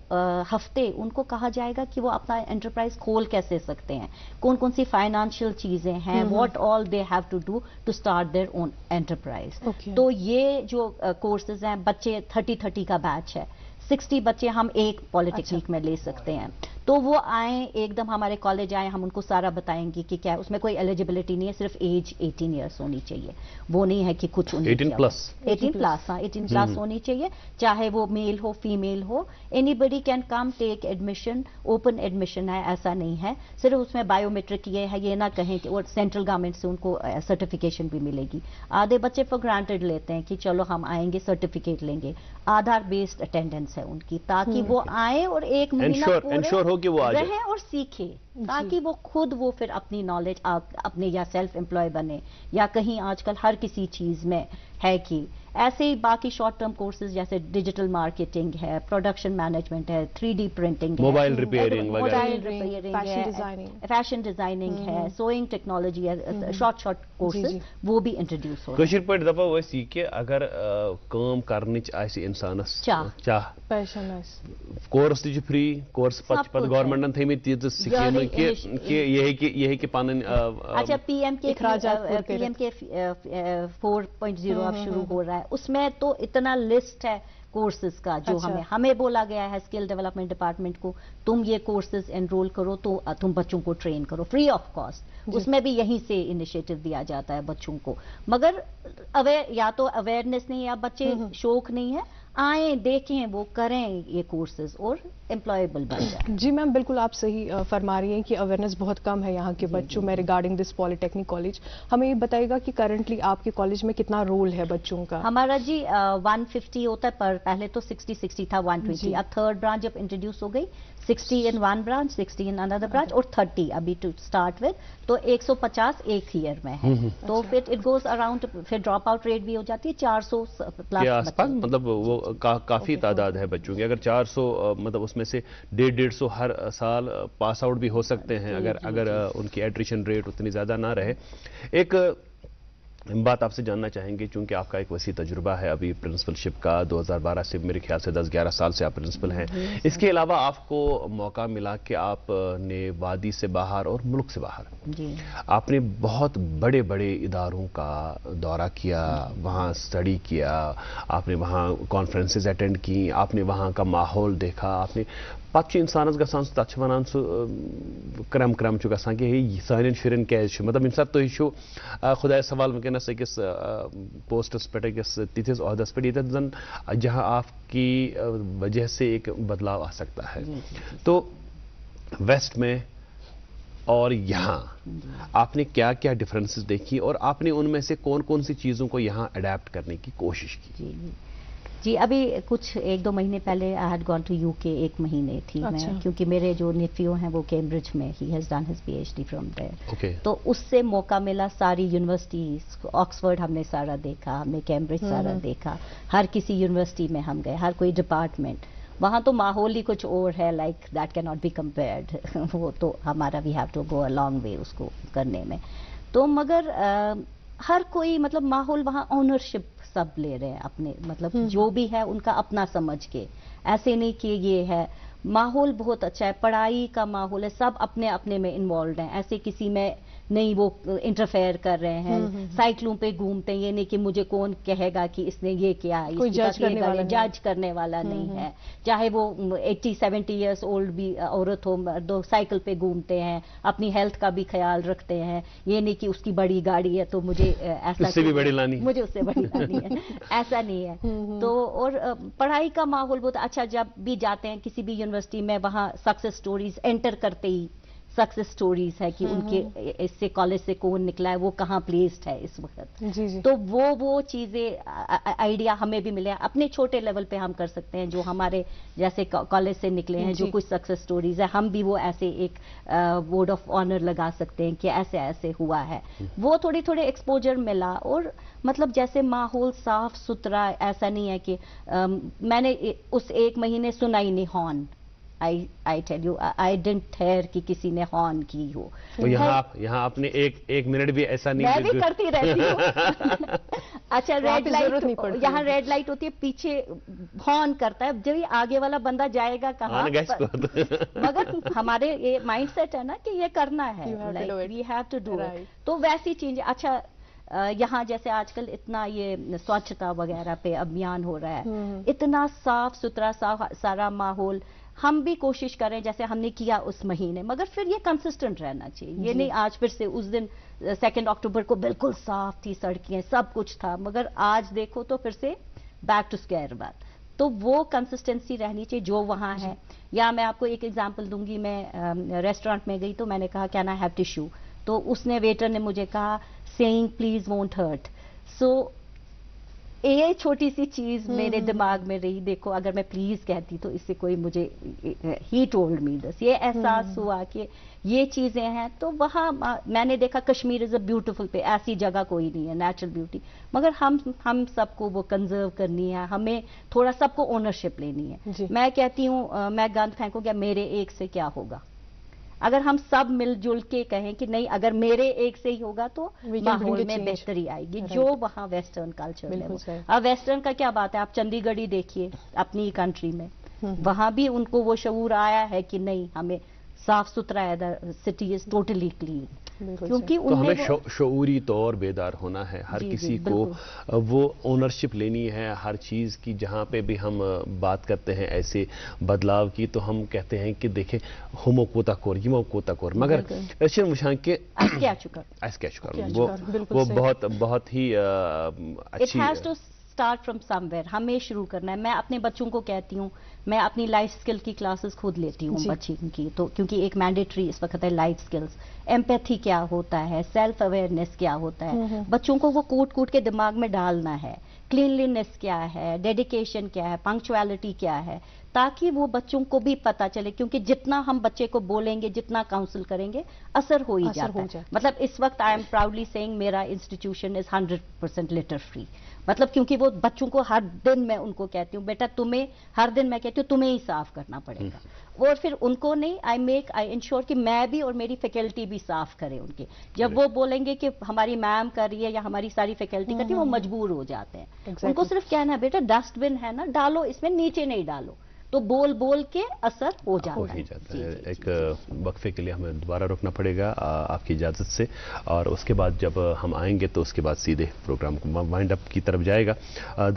हफ्ते उनको कहा जाएगा कि वो अपना एंटरप्राइज खोल कैसे सकते हैं, कौन कौन सी फाइनेंशियल चीजें हैं, what all they have to do to start their own enterprise. तो ये जो कोर्सेज हैं, बच्चे 30 का बैच है, 60 बच्चे हम एक पॉलिटेक्निक में ले सकते हैं। तो वो आए एकदम हमारे कॉलेज आए, हम उनको सारा बताएंगे कि क्या उसमें कोई एलिजिबिलिटी नहीं है, सिर्फ एज 18 ईयर्स होनी चाहिए। वो नहीं है कि कुछ 18 प्लस। हाँ 18 प्लस होनी चाहिए, चाहे वो मेल हो फीमेल हो, anybody can come take admission, open admission है, ऐसा नहीं है। सिर्फ उसमें बायोमेट्रिक ये है, ये ना कहें कि, और सेंट्रल गवर्नमेंट से उनको सर्टिफिकेशन भी मिलेगी। आधे बच्चे फॉर ग्रांटेड लेते हैं कि चलो हम आएंगे सर्टिफिकेट लेंगे, आधार बेस्ड अटेंडेंस है उनकी, ताकि वो आए और 1 महीना पूरे कि वो रहे और सीखे, ताकि वो खुद वो फिर अपनी नॉलेज अपने या सेल्फ एम्प्लॉय बने, या कहीं आजकल हर किसी चीज में है कि ऐसे ही बाकी शॉर्ट टर्म कोर्सेज जैसे डिजिटल मार्केटिंग है, प्रोडक्शन मैनेजमेंट है, 3D प्रिंटिंग है, मोबाइल रिपेयरिंग फैशन डिजाइनिंग है, सोइंग टेक्नोलॉजी है, शॉर्ट कोर्सेज वो भी इंट्रोड्यूस हो रहे हैं। पे दपा वो कि अगर काम करनिच आसी इंसानस चाह कोर्स ती फ्री, कोर्स पत गवर्नमेंटन थेमित तीत स्कीम कि यह कि पानन अच्छा पीएम के 4.0 अब शुरू हो रहा है, उसमें तो इतना लिस्ट है कोर्सेज का जो हमें बोला गया है स्किल डेवलपमेंट डिपार्टमेंट को, तुम ये कोर्सेज एनरोल करो तो तुम बच्चों को ट्रेन करो फ्री ऑफ कॉस्ट। उसमें भी यहीं से इनिशिएटिव दिया जाता है बच्चों को, मगर या तो अवेयरनेस नहीं है या बच्चे शौक नहीं है, आए देखें वो करें ये कोर्सेज और एम्प्लॉयबल बन जाए। जी मैम बिल्कुल आप सही फरमा रही हैं कि अवेयरनेस बहुत कम है यहाँ के बच्चों में रिगार्डिंग दिस पॉलिटेक्निक कॉलेज। हमें ये बताइएगा कि करंटली आपके कॉलेज में कितना रोल है बच्चों का? हमारा जी 150 होता है पर पहले तो 60 था 120, अब 3rd ब्रांच जब इंट्रोड्यूस हो गई 60 in one branch, 60 in another branch और 30 अभी टू स्टार्ट विद, तो 150 एक ईयर में है। तो फिर इट गोज अराउंड, फिर ड्रॉप आउट रेट भी हो जाती है 400 प्लस आसपास, मतलब वो काफी तादाद है बच्चों की। अगर 400 मतलब उसमें से 150 हर साल पास आउट भी हो सकते हैं अगर उनकी एट्रिशन रेट उतनी ज्यादा ना रहे। एक बात आपसे जानना चाहेंगे, चूंकि आपका एक वसी तजुर्बा है अभी प्रिंसिपलशिप का, 2012 से मेरे ख्याल से 10-11 साल से आप प्रिंसिपल हैं। इसके अलावा आपको मौका मिला कि आपने वादी से बाहर और मुल्क से बाहर आपने बहुत बड़े बड़े इदारों का दौरा किया, वहाँ स्टडी किया, आपने वहाँ कॉन्फ्रेंसेस अटेंड की, आपने वहाँ का माहौल देखा, आपने पत्चु इंसानस गसान तथ वनान क्रम क्रम चु गसान कि सान शुरन क्या मतलब यम सात तुम खुदा सवाल वनस अकिस पोस्टस पे अकिस तिथिस अहदस पे जन जहाँ आपकी वजह से एक बदलाव आ सकता है। तो वेस्ट में और यहाँ आपने क्या क्या डिफरेंसेस देखी और आपने उनमें से कौन कौन सी चीज़ों को यहाँ अडेप्ट करने की कोशिश की? जी अभी कुछ 1-2 महीने पहले I had gone to UK, 1 महीने थी मैं, क्योंकि मेरे जो नेफ्यू हैं वो कैम्ब्रिज में, he has done his PhD from there. तो उससे मौका मिला, सारी यूनिवर्सिटीज, ऑक्सफोर्ड हमने सारा देखा, हमने कैम्ब्रिज सारा देखा, हर किसी यूनिवर्सिटी में हम गए, हर कोई डिपार्टमेंट। वहाँ तो माहौल ही कुछ और है, like that can not be compared. वो तो हमारा we have to go a long way उसको करने में। तो मगर हर कोई मतलब माहौल वहाँ ऑनरशिप सब ले रहे हैं अपने, मतलब जो भी है उनका अपना समझ के, ऐसे नहीं कि ये है। माहौल बहुत अच्छा है, पढ़ाई का माहौल है, सब अपने अपने में इन्वॉल्व हैं, ऐसे किसी में नहीं वो इंटरफेयर कर रहे हैं, साइकिलों पे घूमते हैं। ये नहीं कि मुझे कौन कहेगा कि इसने ये किया, कोई जज करने वाला नहीं है। चाहे वो 80-70 इयर्स ओल्ड भी औरत हो, दो साइकिल पे घूमते हैं, अपनी हेल्थ का भी ख्याल रखते हैं। ये नहीं कि उसकी बड़ी गाड़ी है तो मुझे ऐसा उससे भी बड़ी लानी, मुझे उससे बड़ी लानी है, ऐसा नहीं है। तो और पढ़ाई का माहौल बहुत अच्छा। जब भी जाते हैं किसी भी यूनिवर्सिटी में, वहाँ सक्सेस स्टोरीज एंटर करते ही सक्सेस स्टोरीज है कि उनके इससे कॉलेज से कौन निकला है, वो कहाँ प्लेस्ड है इस वक्त। जी। तो वो चीजें आइडिया हमें भी मिले, अपने छोटे लेवल पे हम कर सकते हैं। जो हमारे जैसे कॉलेज से निकले हैं, जो कुछ सक्सेस स्टोरीज है, हम भी वो ऐसे एक वर्ड ऑफ ऑनर लगा सकते हैं कि ऐसे ऐसे हुआ है। वो थोड़ी एक्सपोजर मिला। और मतलब जैसे माहौल साफ सुथरा, ऐसा नहीं है कि मैंने उस 1 महीने सुना ही नहीं horn. I tell you, I didn't hear कि किसी ने हॉर्न की हो। तो यहाँ आपने एक मिनट भी ऐसा नहीं, मैं भी करती रहती हूँ। अच्छा, रेड लाइट, यहाँ रेड लाइट होती है, पीछे हॉर्न करता है, जब आगे वाला बंदा जाएगा कहाँ। मगर हमारे ये माइंड सेट है ना कि ये करना है, like we have to do. तो वैसी चीज। अच्छा, यहाँ जैसे आजकल इतना ये स्वच्छता वगैरह पे अभियान हो रहा है, इतना साफ सुथरा सारा माहौल, हम भी कोशिश करें जैसे हमने किया उस महीने। मगर फिर ये कंसिस्टेंट रहना चाहिए। ये नहीं आज फिर से उस दिन 2 अक्टूबर को बिल्कुल साफ थी सड़कें, सब कुछ था, मगर आज देखो तो फिर से बैक टू स्क्वायर वन। तो वो कंसिस्टेंसी रहनी चाहिए जो वहाँ है। या मैं आपको एक एग्जांपल दूंगी, मैं रेस्टोरेंट में गई तो मैंने कहा कैन आई हैव टिश्यू, तो उसने वेटर ने मुझे कहा सेइंग प्लीज वोंट हर्ट। सो ये छोटी सी चीज मेरे दिमाग में रही, देखो अगर मैं प्लीज कहती तो इससे कोई मुझे, ही टोल्ड मी दिस, ये एहसास हुआ कि ये चीजें हैं। तो वहाँ मैंने देखा कश्मीर इज अ ब्यूटीफुल पे, ऐसी जगह कोई नहीं है, नेचुरल ब्यूटी। मगर हम सबको वो कंजर्व करनी है, हमें थोड़ा सबको ओनरशिप लेनी है। मैं कहती हूँ मैं गंद फेंकूंगा, मेरे एक से क्या होगा। अगर हम सब मिलजुल के कहें कि नहीं, अगर मेरे एक से ही होगा तो माहौल में बेहतरी आएगी, जो वहाँ वेस्टर्न कल्चर में हो। अब वेस्टर्न का क्या बात है, आप चंडीगढ़ ही देखिए अपनी कंट्री में, वहाँ भी उनको वो शऊर आया है कि नहीं, हमें साफ सुथरा है, सिटी इज टोटली क्लीन। क्योंकि तो हमें शऊरी तौर बेदार होना है, हर किसी को वो ओनरशिप लेनी है हर चीज़ की। जहाँ पे भी हम बात करते हैं ऐसे बदलाव की, तो हम कहते हैं कि देखें हमो कोता कोर, यमो कोता कोर, मगर रशियन मुशान के वो बहुत ही अच्छी स्टार्ट फ्रॉम समवेयर, हमें शुरू करना है। मैं अपने बच्चों को कहती हूँ, मैं अपनी लाइफ स्किल की क्लासेस खुद लेती हूँ बच्चों की, तो क्योंकि एक मैंडेटरी इस वक्त है लाइफ स्किल्स, एम्पैथी क्या होता है, सेल्फ अवेयरनेस क्या होता है, बच्चों को वो कूट के दिमाग में डालना है। क्लीनलीनेस क्या है, डेडिकेशन क्या है, पंक्चुअलिटी क्या है, ताकि वो बच्चों को भी पता चले। क्योंकि जितना हम बच्चे को बोलेंगे, जितना काउंसिल करेंगे, असर हो ही जाता है। मतलब इस वक्त आई एम प्राउडली सेइंग मेरा इंस्टीट्यूशन इज 100% लिटर फ्री। मतलब क्योंकि वो बच्चों को हर दिन मैं उनको कहती हूँ, बेटा तुम्हें हर दिन मैं कहती हूँ तुम्हें ही साफ करना पड़ेगा। اور پھر ان کو نہیں آئی انشور کہ میں بھی اور میری فیکلٹی بھی صاف کرے ان کے. جب وہ بولیں گے کہ ہماری میم کر رہی ہے یا ہماری ساری فیکلٹی کرتی ہے وہ مجبور ہو جاتے ہیں. ان کو صرف کہنا ہے بیٹا ڈسٹ بن ہے نا ڈالو اس میں, نیچے نہیں ڈالو, تو بول بول کے اثر ہو جاتا ہے. ایک وقفے کے لیے ہمیں دوبارہ رکنا پڑے گا آپ کی اجازت سے, اور اس کے بعد جب ہم آئیں گے تو اس کے بعد سیدھے پروگرام کو وائنڈ اپ کی طرف جائے گا.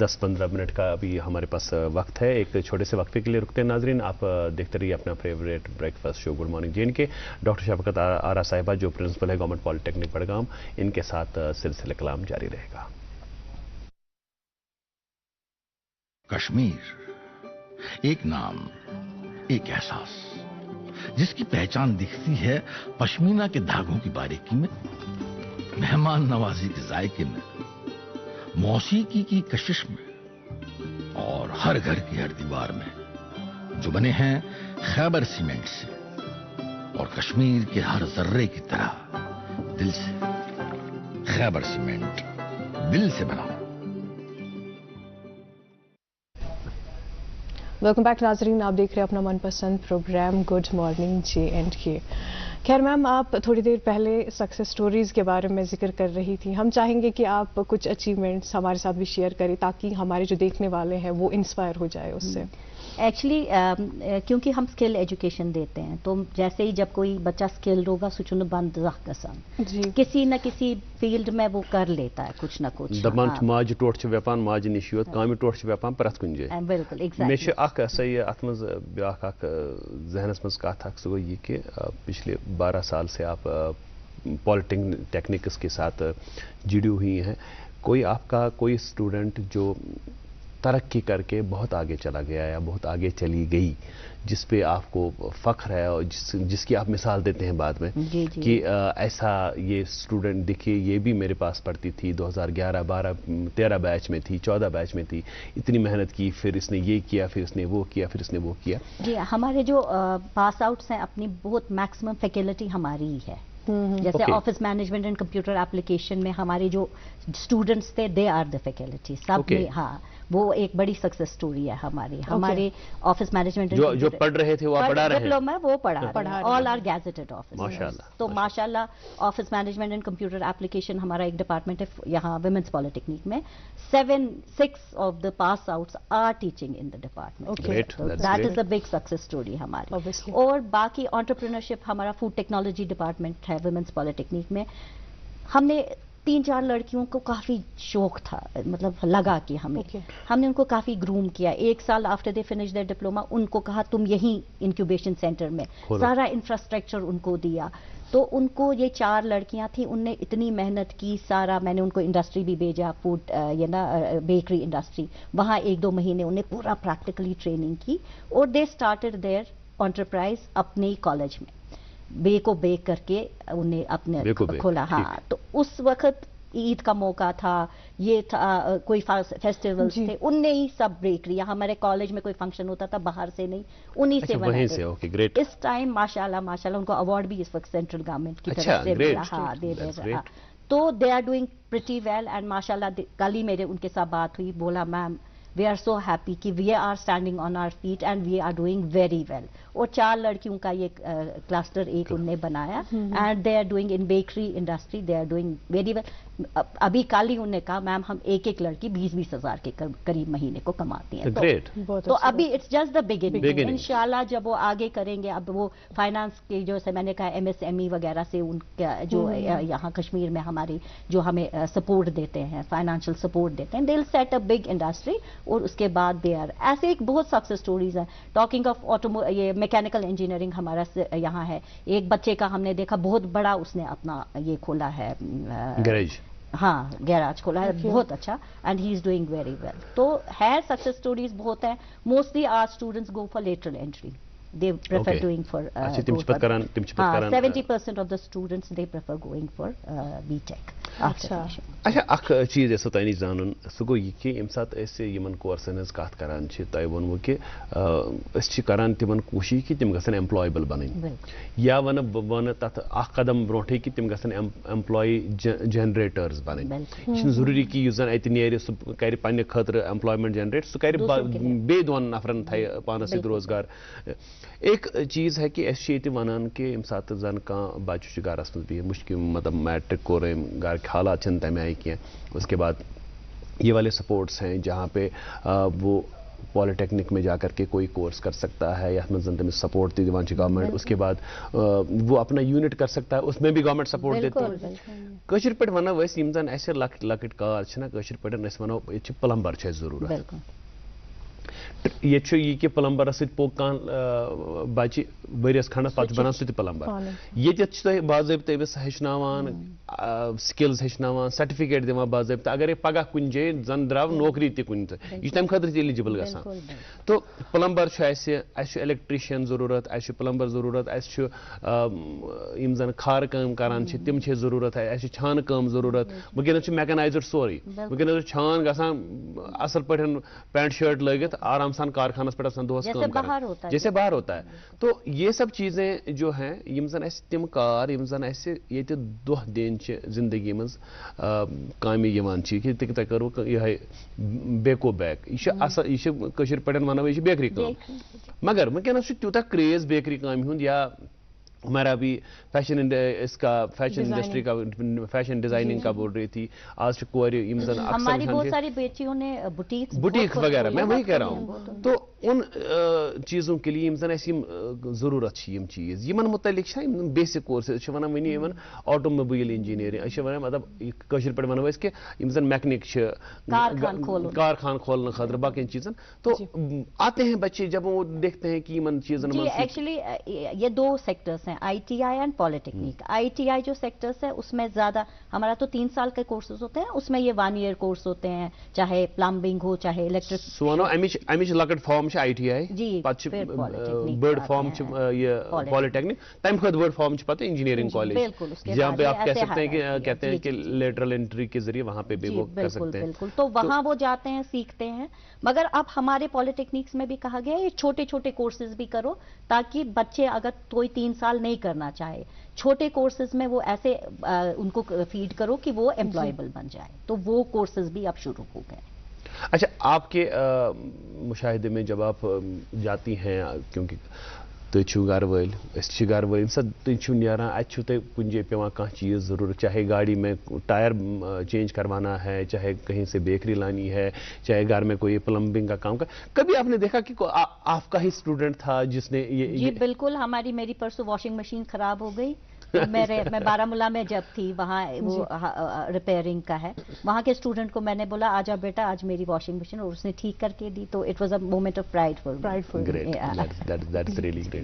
10-15 منٹ کا ابھی ہمارے پاس وقت ہے, ایک چھوٹے سے وقفے کے لیے رکتے ہیں. ناظرین آپ دیکھتے رہیے اپنا فیوریٹ بریک فاسٹ شو گڈ مارننگ جے کے. ڈاکٹر شفقت آرا صاحبہ جو پرنسپل ہے گورنمنٹ پالی ٹیکنک بڑگام, ان کے ساتھ سلسلہ کلام جاری رہے گا. کشمیر ایک نام, ایک احساس جس کی پہچان دکھتی ہے پشمینہ کے دھاگوں کی باریکی میں, مہمان نوازی کے ذائقے میں, موسیقی کی کشش میں, اور ہر گھر کی ہر دیوار میں, جو بنے ہیں خیبر سیمنٹ سے اور کشمیر کے ہر ذرے کی طرح دل سے. خیبر سیمنٹ, دل سے بنا. ویلکم بیک ناظرین, آپ دیکھ رہے ہیں اپنا من پسند program good morning J and K. خیر میم, آپ تھوڑی دیر پہلے سکسیس سٹوریز کے بارے میں ذکر کر رہی تھی. ہم چاہیں گے کہ آپ کچھ اچیومنٹس ہمارے ساتھ بھی شیئر کریں تاکہ ہمارے جو دیکھنے والے ہیں وہ انسپائر ہو جائے اس سے. ایکچولی کیونکہ ہم اسکل ایجوکیشن دیتے ہیں تو جیسے ہی جب کوئی بچہ اسکلڈ ہوگا سوچن بند گژھان, کسی نہ کسی فیلڈ میں وہ کر لیتا ہے کچھ نہ کچھ. دپان ماجہ ٹوٹ چھ ویپان ماجہ نش یوت کامہ ٹوٹ چھ ویپان پرت کن جائے. بالکل مے چھ اخ سا یہ ات مز بیاکھ اخ ذہنس مز کت اخ, سو یہ کہ پچھلے 12 سال سے آپ پالی ٹیکنکس کے ساتھ جڑی ہوئی ہیں. کوئی آپ کا کوئی اسٹوڈنٹ جو ترقی کر کے بہت آگے چلا گیا یا بہت آگے چلی گئی, جس پہ آپ کو فخر ہے اور جس کی آپ مثال دیتے ہیں بعد میں کہ ایسا یہ اسٹوڈنٹ دیکھیے یہ بھی میرے پاس پڑھتی تھی, 2011, 12, 13 بیچ میں تھی, 14 بیچ میں تھی, اتنی محنت کی, پھر اس نے یہ کیا, پھر اس نے وہ کیا, پھر اس نے وہ کیا. جی ہمارے جو پاس آؤٹس ہیں اپنی بہت میکسیمم فیکلٹی ہماری ہے. جیسے office management and computer application میں ہمارے جو اسٹوڈنٹس تھے دے آر دا فیکلٹی سب میں. ہاں وہ ایک بڑی سکسیس سٹوری ہے ہماری. ہمارے آفس مینجمنٹ جو پڑھ رہے تھے وہ پڑھا رہے ہیں, ڈپلوما وہ پڑھا, آل آر گیزٹڈ آفس. تو ماشاء اللہ office management and computer application ہمارا ایک ڈپارٹمنٹ ہے یہاں ویمنس پالی ٹیکنک میں. 6 of the pass outs are teaching in the department. That is a big success story ہماری. اور باقی انٹرپرینورشپ ہمارا فوڈ ٹیکنالوجی ڈپارٹمنٹ ہے ویمنس پالی ٹیکنک میں. ہم نے 3-4 لڑکیوں کو کافی شوق تھا, مطلب لگا کہ ہم نے ان کو کافی گروم کیا. 1 سال after they finish their diploma ان کو کہا تم یہیں انکیوبیشن سینٹر میں, سارا انفراسٹرکچر ان کو دیا. تو ان کو یہ 4 لڑکیاں تھیں, ان نے اتنی محنت کی سارا. میں نے ان کو انڈسٹری بھی بھیجا, فوڈ یہ نا بیکری انڈسٹری, وہاں 1-2 مہینے انہیں پورا پریکٹیکلی ٹریننگ کی. اور دے اسٹارٹڈ دیئر انٹرپرائز اپنے کالج میں, بے کو بیک کر کے انہیں اپنے کھولا. ہاں تو اس وقت عید کا موقع تھا, یہ تھا کوئی فیسٹیولز تھے, ان نے ہی سب بیکری. ہمارے کالج میں کوئی فنکشن ہوتا تھا باہر سے نہیں, انہی سے بناتے. اس ٹائم ماشاء اللہ ان کو اوارڈ بھی اس وقت سینٹرل گورنمنٹ کی طرف سے ملا. ہاں دے رہا. تو they are doing pretty well. And ماشاء اللہ کل ہی میرے ان کے ساتھ بات ہوئی, بولا میم وی آر سو ہیپی کہ we are standing on our feet and we are doing very well. اور 4 لڑکیوں کا یہ کلسٹر ایک ان نے بنایا and they are doing in bakery industry, they are doing very well. ابھی کل ہی انہوں نے کہا میم ہم ایک لڑکی 20-20 ہزار کے قریب مہینے کو کماتی ہیں. تو ابھی اٹس جسٹ دا بگننگ. انشاءاللہ جب وہ آگے کریں گے, اب وہ فائنانس کے جو سے میں نے کہا MSME وغیرہ سے ان کا جو یہاں کشمیر میں ہماری جو ہمیں سپورٹ دیتے ہیں, فائنانشیل سپورٹ دیتے ہیں, دے ول سیٹ اپ بگ انڈسٹری. اور اس کے بعد دے آر ایسے ایک بہت سکسیس سٹوریز ہیں. ٹاکنگ آف یہ میکینیکل انجینئرنگ ہمارا یہاں ہے. ایک بچے کا ہم نے دیکھا بہت بڑا اس نے اپنا یہ کھولا ہے گیراج. ہاں گیراج کھولا ہے, بہت اچھا. And he is doing very well. تو ہے سکسیس سٹوریز بہت ہیں. Mostly our students go for lateral entry. They prefer doing for 70% of the students they prefer going for BTech after finishing. اچھا اخ چیز یسو تۄہہِ نِش زانُن سُہ گوٚو یہِ کہِ ییٚمہِ ساتہٕ أسۍ یِمن کورسن ہٕنٛز کتھ کران چھِ تۄہہِ ووٚنوٕ کہِ أسۍ چھِ کران تِمن کوٗشِش کہِ تِم گژھن ایمپلایبل بنٕنۍ یا وَنہٕ بہٕ وَنہٕ تتھ اکھ قدم برونٛٹھٕے کہِ تِم گژھن ایمپلاے جنریٹٲرٕس بنٕنۍ یہِ چھُنہٕ ضروٗری کہِ یُس زن اَتہِ نیرِ سُہ کرِ پننہِ خٲطرٕ ایمپلایمنٹ جنریٹ سُہ کرِ بیٚیہِ 2 نفرن تھایہِ پانس سۭتۍ روزگار ایک چیز ہے کہ أسۍ چھِ ییٚتہِ وَنان کہِ ییٚمہِ ساتہٕ زن کانٛہہ بچہِ چھُ گرس منٛز بِہِتھ مُشکِل مطلب میٹرک کوٚر أمۍ گرٕکۍ حالات چھِنہٕ تَمہِ آیہِ کینٛہہ اس کے بعد یہ والے سپورٹس ہیں جہاں پہ وہ پالیٹیکنک میں جا کر کے کوئی کورس کر سکتا ہے یا تمہیں سپورٹ دی دیوان گورنمنٹ اس کے بعد وہ اپنا یونٹ کر سکتا ہے اس میں بھی گورنمنٹ سپورٹ دیتی ہے کشر پہ ونو أسۍ یِم زن اسہِ لۄکٕٹۍ کار چھِنہ کشر پٲٹھۍ أسۍ ونو ییٚتہِ چھِ پلمبر چھِ اَسہِ ضروٗرت ییٚتہِ چھُ یہِ کہِ پلمبرس سۭتۍ پوٚک کانٛہہ بچہِ ؤرِیس کھنڈس پتہٕ چھُ بنان سُہ تہِ پلمبر ییٚتٮ۪تھ چھِ تۄہہِ باضٲبطہٕ أمِس ہیٚچھناوان سکلز ہیٚچھناوان سرٹِفکیٹ دِوان باضٲبطہٕ اگرے پگاہ کُنہِ جایہِ زن درٛاو نوکری تہِ کُنہِ تہٕ یہِ چھُ تمہِ خٲطرٕ تہِ ایلِجبل گژھان تو پلمبر چھُ اَسہِ چھُ الیکٹریشن ضروٗرت اَسہِ چھُ پلمبر ضروٗرت اَسہِ چھُ یِم زن کھارٕ کٲم کران چھِ تِم چھِ ضروٗرت اَسہِ چھِ چھانہٕ کٲم ضروٗرت وٕنکیٚنس چھُ میکنایزڈ سورُے وٕنکیٚنس چھُ چھان گژھان اصل پٲٹھۍ پینٹ شٲٹ لٲگِتھ آرام سان کارخانس پٮ۪ٹھ آسان دۄہس کٲم کران جیسے باہر ہوتا ہے تو یہ سب چیزیں جو ہیں یم زن اسہِ تِم کار یم زن اسہِ ییٚتہِ دۄہ دِن چھِ زندگی منٛز کامہِ یِوان چھِ کہِ تۄہہِ کٔروٕ یِہے بیکو بیک یہِ چھُ اصل یہِ چھُ کٲشِر پٲٹھۍ ونو یہِ چھِ بیکری کٲم مگر وٕنکیٚنس چھُ تیوٗتاہ کریز بیکری کامہِ ہُنٛد یا ہمارا بھی فیشن اس کا فیشن انڈسٹری کا فیشن ڈیزائننگ کا بول رہی تھی آج سے کورے ہماری بہت ساری بیٹیوں نے بوٹیک وغیرہ میں وہی کہہ رہا ہوں تو ان چیزوں کے لیے ضرورت یم چیز یمن متعلق بیسک کورسز ونان ونی یمن آٹوموبائل انجینئرنگ مطلب کشر پہ ونو کہ زن میکنک کارخان کھولنے خاطر باقی چیزن تو آتے ہیں بچے جب وہ دیکھتے ہیں کہ ان چیزن ایکچولی یہ 2 سیکٹرز ہیں آئی T I and polytechnic I T آئی جو سیکٹرز ہے اس میں زیادہ ہمارا تو 3 سال کے کورسز ہوتے ہیں اس میں یہ 1 ایئر کورس ہوتے ہیں چاہے پلمبنگ ہو چاہے الیکٹرک امچ لکٹ فارم آئی ٹی آئی بڑ فارم پالیٹیکنک تمہ خود بڑ فارم پتہ انجینئرنگ کالج جہاں پہ آپ کہہ سکتے ہیں کہ کہتے ہیں کہ لیٹرل انٹری کے ذریعے وہاں پہ بھی وہ کر سکتے ہیں تو وہاں وہ جاتے ہیں سیکھتے ہیں مگر اب ہمارے پالیٹیکنکس میں بھی کہا گیا ہے یہ چھوٹے چھوٹے کورسز بھی کرو تاکہ بچے اگر کوئی 3 سال نہیں کرنا چاہے چھوٹے کورسز میں وہ ایسے ان کو فیڈ کرو کہ وہ امپلائیبل بن جائے تو وہ کورسز بھی اب شروع ہو گئے. اچھا آپ کے مشاہدے میں جب آپ جاتی ہیں کیونکہ تُہۍ چھِو گھر وٲلۍ أسۍ چھِ گھر وٲلۍ ییٚمہِ ساتہٕ تُہۍ چھِو نیران اَتہِ چھُو تۄہہِ کُنہِ جایہِ پیٚوان کانٛہہ چیٖز ضروٗرت چاہے گاڑی میں ٹائر چینج کروانا ہے چاہے کہیں سے بیکری لانی ہے چاہے گھر میں کوئی پلمبنگ کا کام کبھی آپ نے دیکھا کہ آپ کا ہی اسٹوڈنٹ تھا جس نے جی بالکل میری پرسوں واشنگ مشین خراب ہو گئی میں بارہ مولہ میں جب تھی وہاں وہ ریپیئرنگ کا ہے وہاں کے اسٹوڈنٹ کو میں نے بولا آجا بیٹا آج میری واشنگ مشین اور اس نے ٹھیک کر کے دی تو it was a moment of pride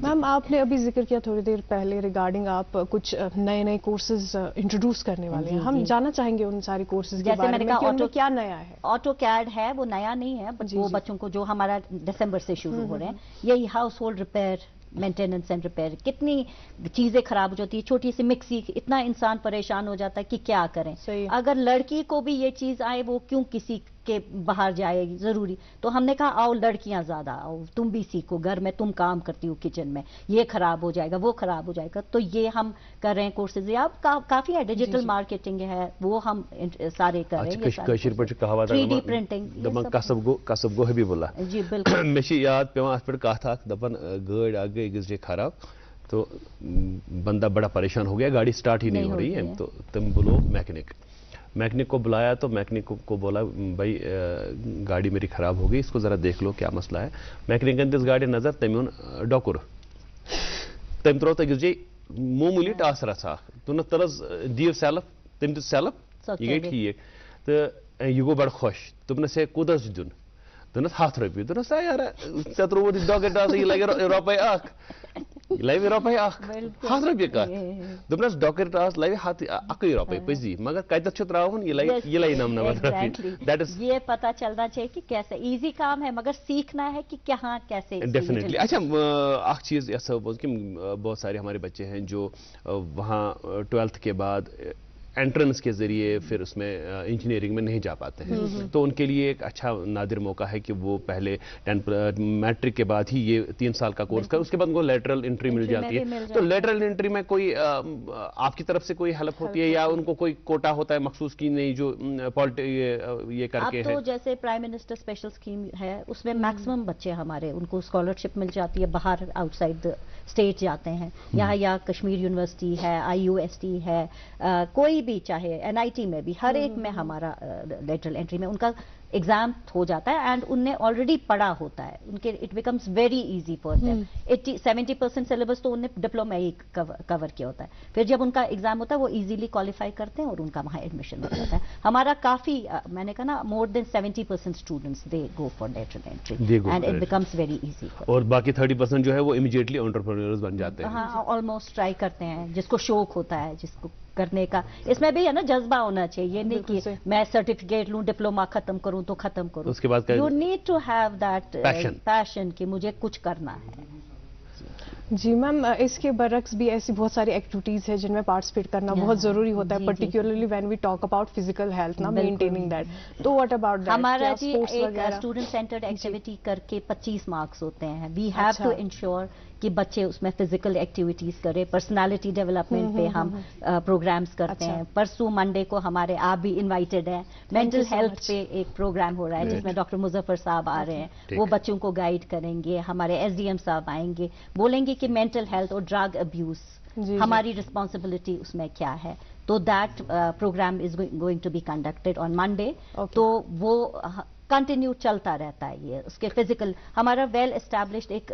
ma'am آپ نے ابھی ذکر کیا تھوڑی دیر پہلے ریگارڈنگ آپ کچھ نئے کورسز انٹروڈیوس کرنے والے ہیں ہم جاننا چاہیں گے ان سارے کورسز کے بارے میں کہ ان میں کیا نیا ہے. آٹو کیڈ ہے وہ نیا نہیں ہے وہ بچوں کو جو ہمارا دسمبر سے شروع ہو رہے ہیں یہی house hold repair maintenance and repair کتنی چیزیں خراب ہو جاتی ہے چھوٹی سی مکسی اتنا انسان پریشان ہو جاتا ہے کہ کیا کریں اگر لڑکی کو بھی یہ چیز آئے وہ کیوں کسی کے باہر جائے گی ضروری تو ہم نے کہا آؤ لڑکیاں زیادہ آؤ تم بھی سیکھو گھر میں تم کام کرتی ہو کچن میں یہ خراب ہو جائے گا وہ خراب ہو جائے گا تو یہ ہم کر رہے ہیں کورسز اب کافی ہے ڈیجیٹل مارکیٹنگ ہے وہ ہم سارے کر رہے ہیں 3D پرنٹنگ کسب گو حبیب اللہ جی بالکل مے یاد پیوان ات پہ کت اخ دپان گاڑی اخ گئی أکِس جایہِ خراب تو بندہ بڑا پریشان ہو گیا گاڑی سٹارٹ ہی نہیں ہو رہی ہے تو تم بولو میکنک کو بلایا تو میکنک کو بولا بھائی گاڑی میری خراب ہو گئی اس کو ذرا دیکھ لو کیا مسئلہ ہے میکنکن دِژ گاڑی نظر تم اون ڈۄکُر تم ترٛوو أکِس جایہِ معموٗلی ٹاسر اکھ دوٚپنس تل حظ دِیو سیلف تم دِژ سیلف یہ گئی ٹھیک تو یہ گوٚو بڑٕ خۄش دوٚپنس ہے کوٗتاہ چھُ دیُن دوٚپنس 100 رۄپیہِ دوٚپنس یارا ژےٚ ترٛووُتھ یہِ ڈۄکٕر ٹاسر یہِ لگہِ رۄپے اکھ یہ لگہِ رۄپے اکھ 100 رۄپیہِ کتھ دوٚپنس ڈۄکٕر ٹاس لگہِ اکٕے رۄپے پٔزی مگر کتٮ۪تھ چھُ ترٛاوُن یہ لگہِ 99 رۄپیہِ یہ پتہ چلنا چاہیے کہ کیسے ایزی کام ہے مگر سیکھنا ہے کہ کہاں کیسے ڈیفینیٹلی. اچھا اخ چیز ایسا کہ بہت سارے ہمارے بچے ہیں جو وہاں 12th کے بعد एंट्रेंस के जरिए फिर उसमें इंजीनियरिंग में नहीं जा पाते हैं, तो उनके लिए एक अच्छा नादिर मौका है कि वो पहले मैट्रिक के बाद ही ये 3 साल का कोर्स कर, उसके बाद उनको लेटरल एंट्री मिल जाती है। तो लेटरल एंट्री में कोई आपकी तरफ से कोई हेल्प होती है या उनको कोई कोटा होता है मखसूस की नहीं जो ये करके है? तो जैसे प्राइम मिनिस्टर स्पेशल स्कीम है उसमें मैक्सिमम बच्चे हमारे उनको स्कॉलरशिप मिल जाती है, बाहर आउटसाइड स्टेट जाते हैं, यहाँ या कश्मीर यूनिवर्सिटी है, IUST है, कोई भी चाहे NIT में भी, हर एक में हमारा लेटरल एंट्री में उनका एग्जाम हो जाता है एंड उनने ऑलरेडी पढ़ा होता है, उनके it becomes very easy for them. 70% syllabus तो उन्हें डिप्लोमा ही कवर किया होता है, फिर जब उनका एग्जाम होता है वो इजीली क्वालिफाई करते हैं और उनका वहाँ एडमिशन हो जाता है। हमारा काफी मैंने कहा ना more than 70% students they go for lateral entry and it becomes very easy. और बाकी 30% जो है वो इमीडिएटली एंटरप्रेन्योर्स बन जाते हैं। हाँ, ऑलमोस्ट ट्राई करते हैं, जिसको शौक होता है, जिसको करने का, इसमें भी है ना जज्बा होना चाहिए, ये नहीं कि मैं सर्टिफिकेट लूं, डिप्लोमा खत्म करूं तो खत्म करूं, उसके बाद you need to have that passion कि मुझे कुछ करना है। जी मैम, इसके बरक्स भी ऐसी बहुत सारी एक्टिविटीज है जिनमें पार्टिसिपेट करना बहुत जरूरी होता है, particularly when we talk about physical health ना, मेंटेनिंग दैट। तो व्हाट अबाउट दैट? हमारा जी एक स्टूडेंट सेंटर्ड एक्टिविटी करके 25 मार्क्स होते हैं। वी हैव टू इंश्योर कि बच्चे उसमें फिजिकल एक्टिविटीज करें, पर्सनालिटी डेवलपमेंट पे हम प्रोग्राम्स करते हैं। परसों मंडे को हमारे आप भी इनवाइटेड हैं, मेंटल हेल्थ पे एक प्रोग्राम हो रहा है जिसमें डॉक्टर मुजफ्फर साहब आ रहे हैं, वो बच्चों को गाइड करेंगे। हमारे SDM साहब आएंगे, बोलेंगे कि मेंटल हेल्थ और ड्रग अब्यूज हमारी रिस्पॉन्सिबिलिटी उसमें क्या है। तो that program is going to be conducted on Monday. तो वो कंटिन्यू चलता रहता है ये। उसके फिजिकल हमारा वेल एस्टैब्लिश्ड एक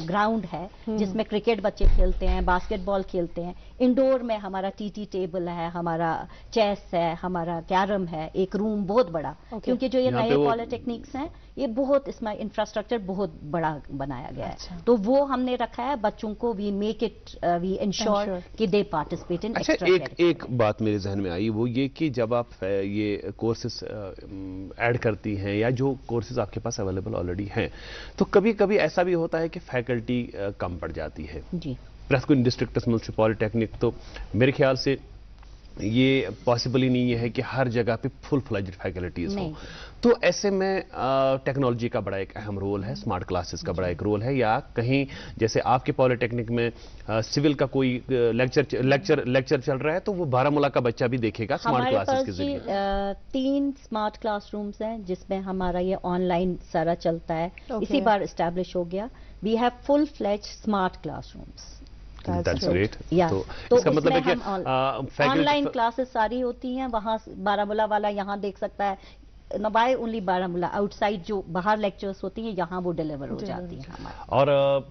ग्राउंड है जिसमें क्रिकेट बच्चे खेलते हैं, बास्केटबॉल खेलते हैं। इंडोर में हमारा TT टेबल है, हमारा चेस है, हमारा कैरम है, एक रूम बहुत बड़ा, क्योंकि जो ये नए पॉलिटेक्निक्स हैं ये बहुत इसमें इंफ्रास्ट्रक्चर बहुत बड़ा बनाया गया है। तो वो हमने रखा है बच्चों को, we make it, we ensure कि दे पार्टिसिपेट इन एक्स्ट्रा। एक बात मेरे जहन में आई, वो ये कि जब आप ये कोर्सेस ऐड करती हैं या जो कोर्सेज आपके पास अवेलेबल ऑलरेडी हैं, तो कभी कभी ऐसा भी होता है कि फैकल्टी कम पड़ जाती है जी। प्रेस्कुइन डिस्ट्रिक्ट म्युनिसिपल पॉलिटेक्निक, तो मेरे ख्याल से ये पॉसिबल ही नहीं है कि हर जगह पे फुल फ्लेज्ड फैकल्टीज हो। तो ऐसे में टेक्नोलॉजी का बड़ा एक अहम रोल है, स्मार्ट क्लासेस का बड़ा एक रोल है, या कहीं जैसे आपके पॉलिटेक्निक में सिविल का कोई लेक्चर चल रहा है तो वो बारामूला का बच्चा भी देखेगा स्मार्ट क्लासेस के जरिए। 3 स्मार्ट क्लासरूम्स हैं जिसमें हमारा ये ऑनलाइन सारा चलता है, इसी बार एस्टैब्लिश हो गया। We have full fledged smart classrooms. That's great. तो इसका मतलब है कि ऑनलाइन क्लासेस सारी होती हैं, वहां बारामूला वाला यहाँ देख सकता है, बाय ओनली बारामूला, आउटसाइड जो बाहर लेक्चर्स होती हैं यहाँ वो डिलीवर हो जाती हैं हमारे। और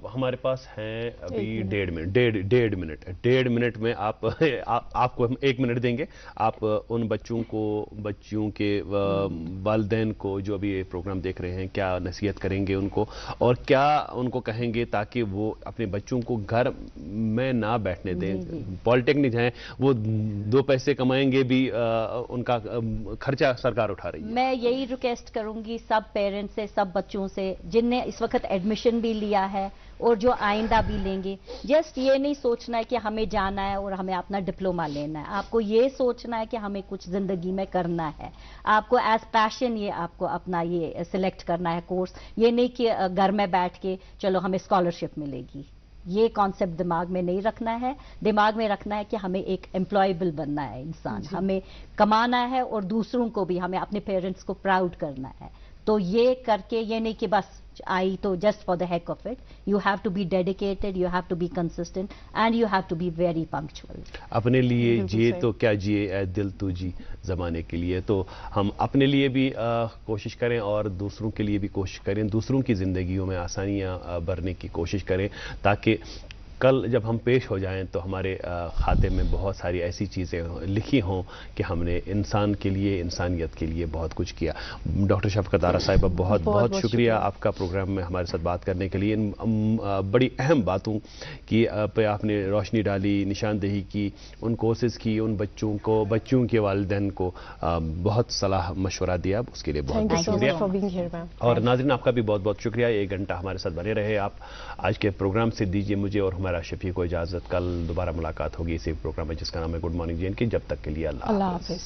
हमारे पास हैं अभी 1.5 मिनट में आपको हम 1 मिनट देंगे। आप उन बच्चों के वालिदैन को जो अभी ये प्रोग्राम देख रहे हैं, क्या नसीहत करेंगे उनको और क्या उनको कहेंगे ताकि वो अपने बच्चों को घर में ना बैठने दें? पॉलिटेक्निक हैं, वो 2 पैसे कमाएंगे भी, उनका खर्चा सरकार उठा रही है। मैं यही रिक्वेस्ट करूंगी सब पेरेंट्स से, सब बच्चों से जिनने इस वक्त एडमिशन भी लिया है और जो आइंदा भी लेंगे, जस्ट ये नहीं सोचना है कि हमें जाना है और हमें अपना डिप्लोमा लेना है। आपको ये सोचना है कि हमें कुछ जिंदगी में करना है, आपको एज पैशन ये आपको अपना ये सिलेक्ट करना है कोर्स। ये नहीं कि घर में बैठ के चलो हमें स्कॉलरशिप मिलेगी, ये कॉन्सेप्ट दिमाग में नहीं रखना है। दिमाग में रखना है कि हमें एक एम्प्लॉयबल बनना है इंसान, हमें कमाना है और दूसरों को भी, हमें अपने पेरेंट्स को प्राउड करना है। तो ये करके ये नहीं कि बस आई तो just for the heck of it, you have to be dedicated, you have to be consistent and you have to be very punctual. अपने लिए जिए तो क्या जिए ऐ दिल तू जी जमाने के लिए। तो हम अपने लिए भी कोशिश करें और दूसरों के लिए भी कोशिश करें, दूसरों की जिंदगियों में आसानियां भरने की कोशिश करें, ताकि कल जब हम पेश हो जाएं तो हमारे खाते में बहुत सारी ऐसी चीज़ें लिखी हों कि हमने इंसान के लिए, इंसानियत के लिए बहुत कुछ किया। डॉक्टर शफकत आरा साहिबा, बहुत बहुत शुक्रिया आपका प्रोग्राम में हमारे साथ बात करने के लिए। इन बड़ी अहम बातों की पे आपने रोशनी डाली, निशानदेही की, उन कोर्सेज़ की, उन बच्चों के वालिदैन को बहुत सलाह मशवरा दिया, उसके लिए बहुत बहुत शुक्रिया। और नाज़रीन, आपका भी बहुत बहुत शुक्रिया, 1 घंटा हमारे साथ बने रहे आप। आज के प्रोग्राम से दीजिए मुझे और ہمارا شفیع کو اجازت. کل دوبارہ ملاقات ہوگی اسی پروگرام میں جس کا نام ہے گڈ مارننگ جے اینڈ کے. جب تک کے لیے اللہ حافظ.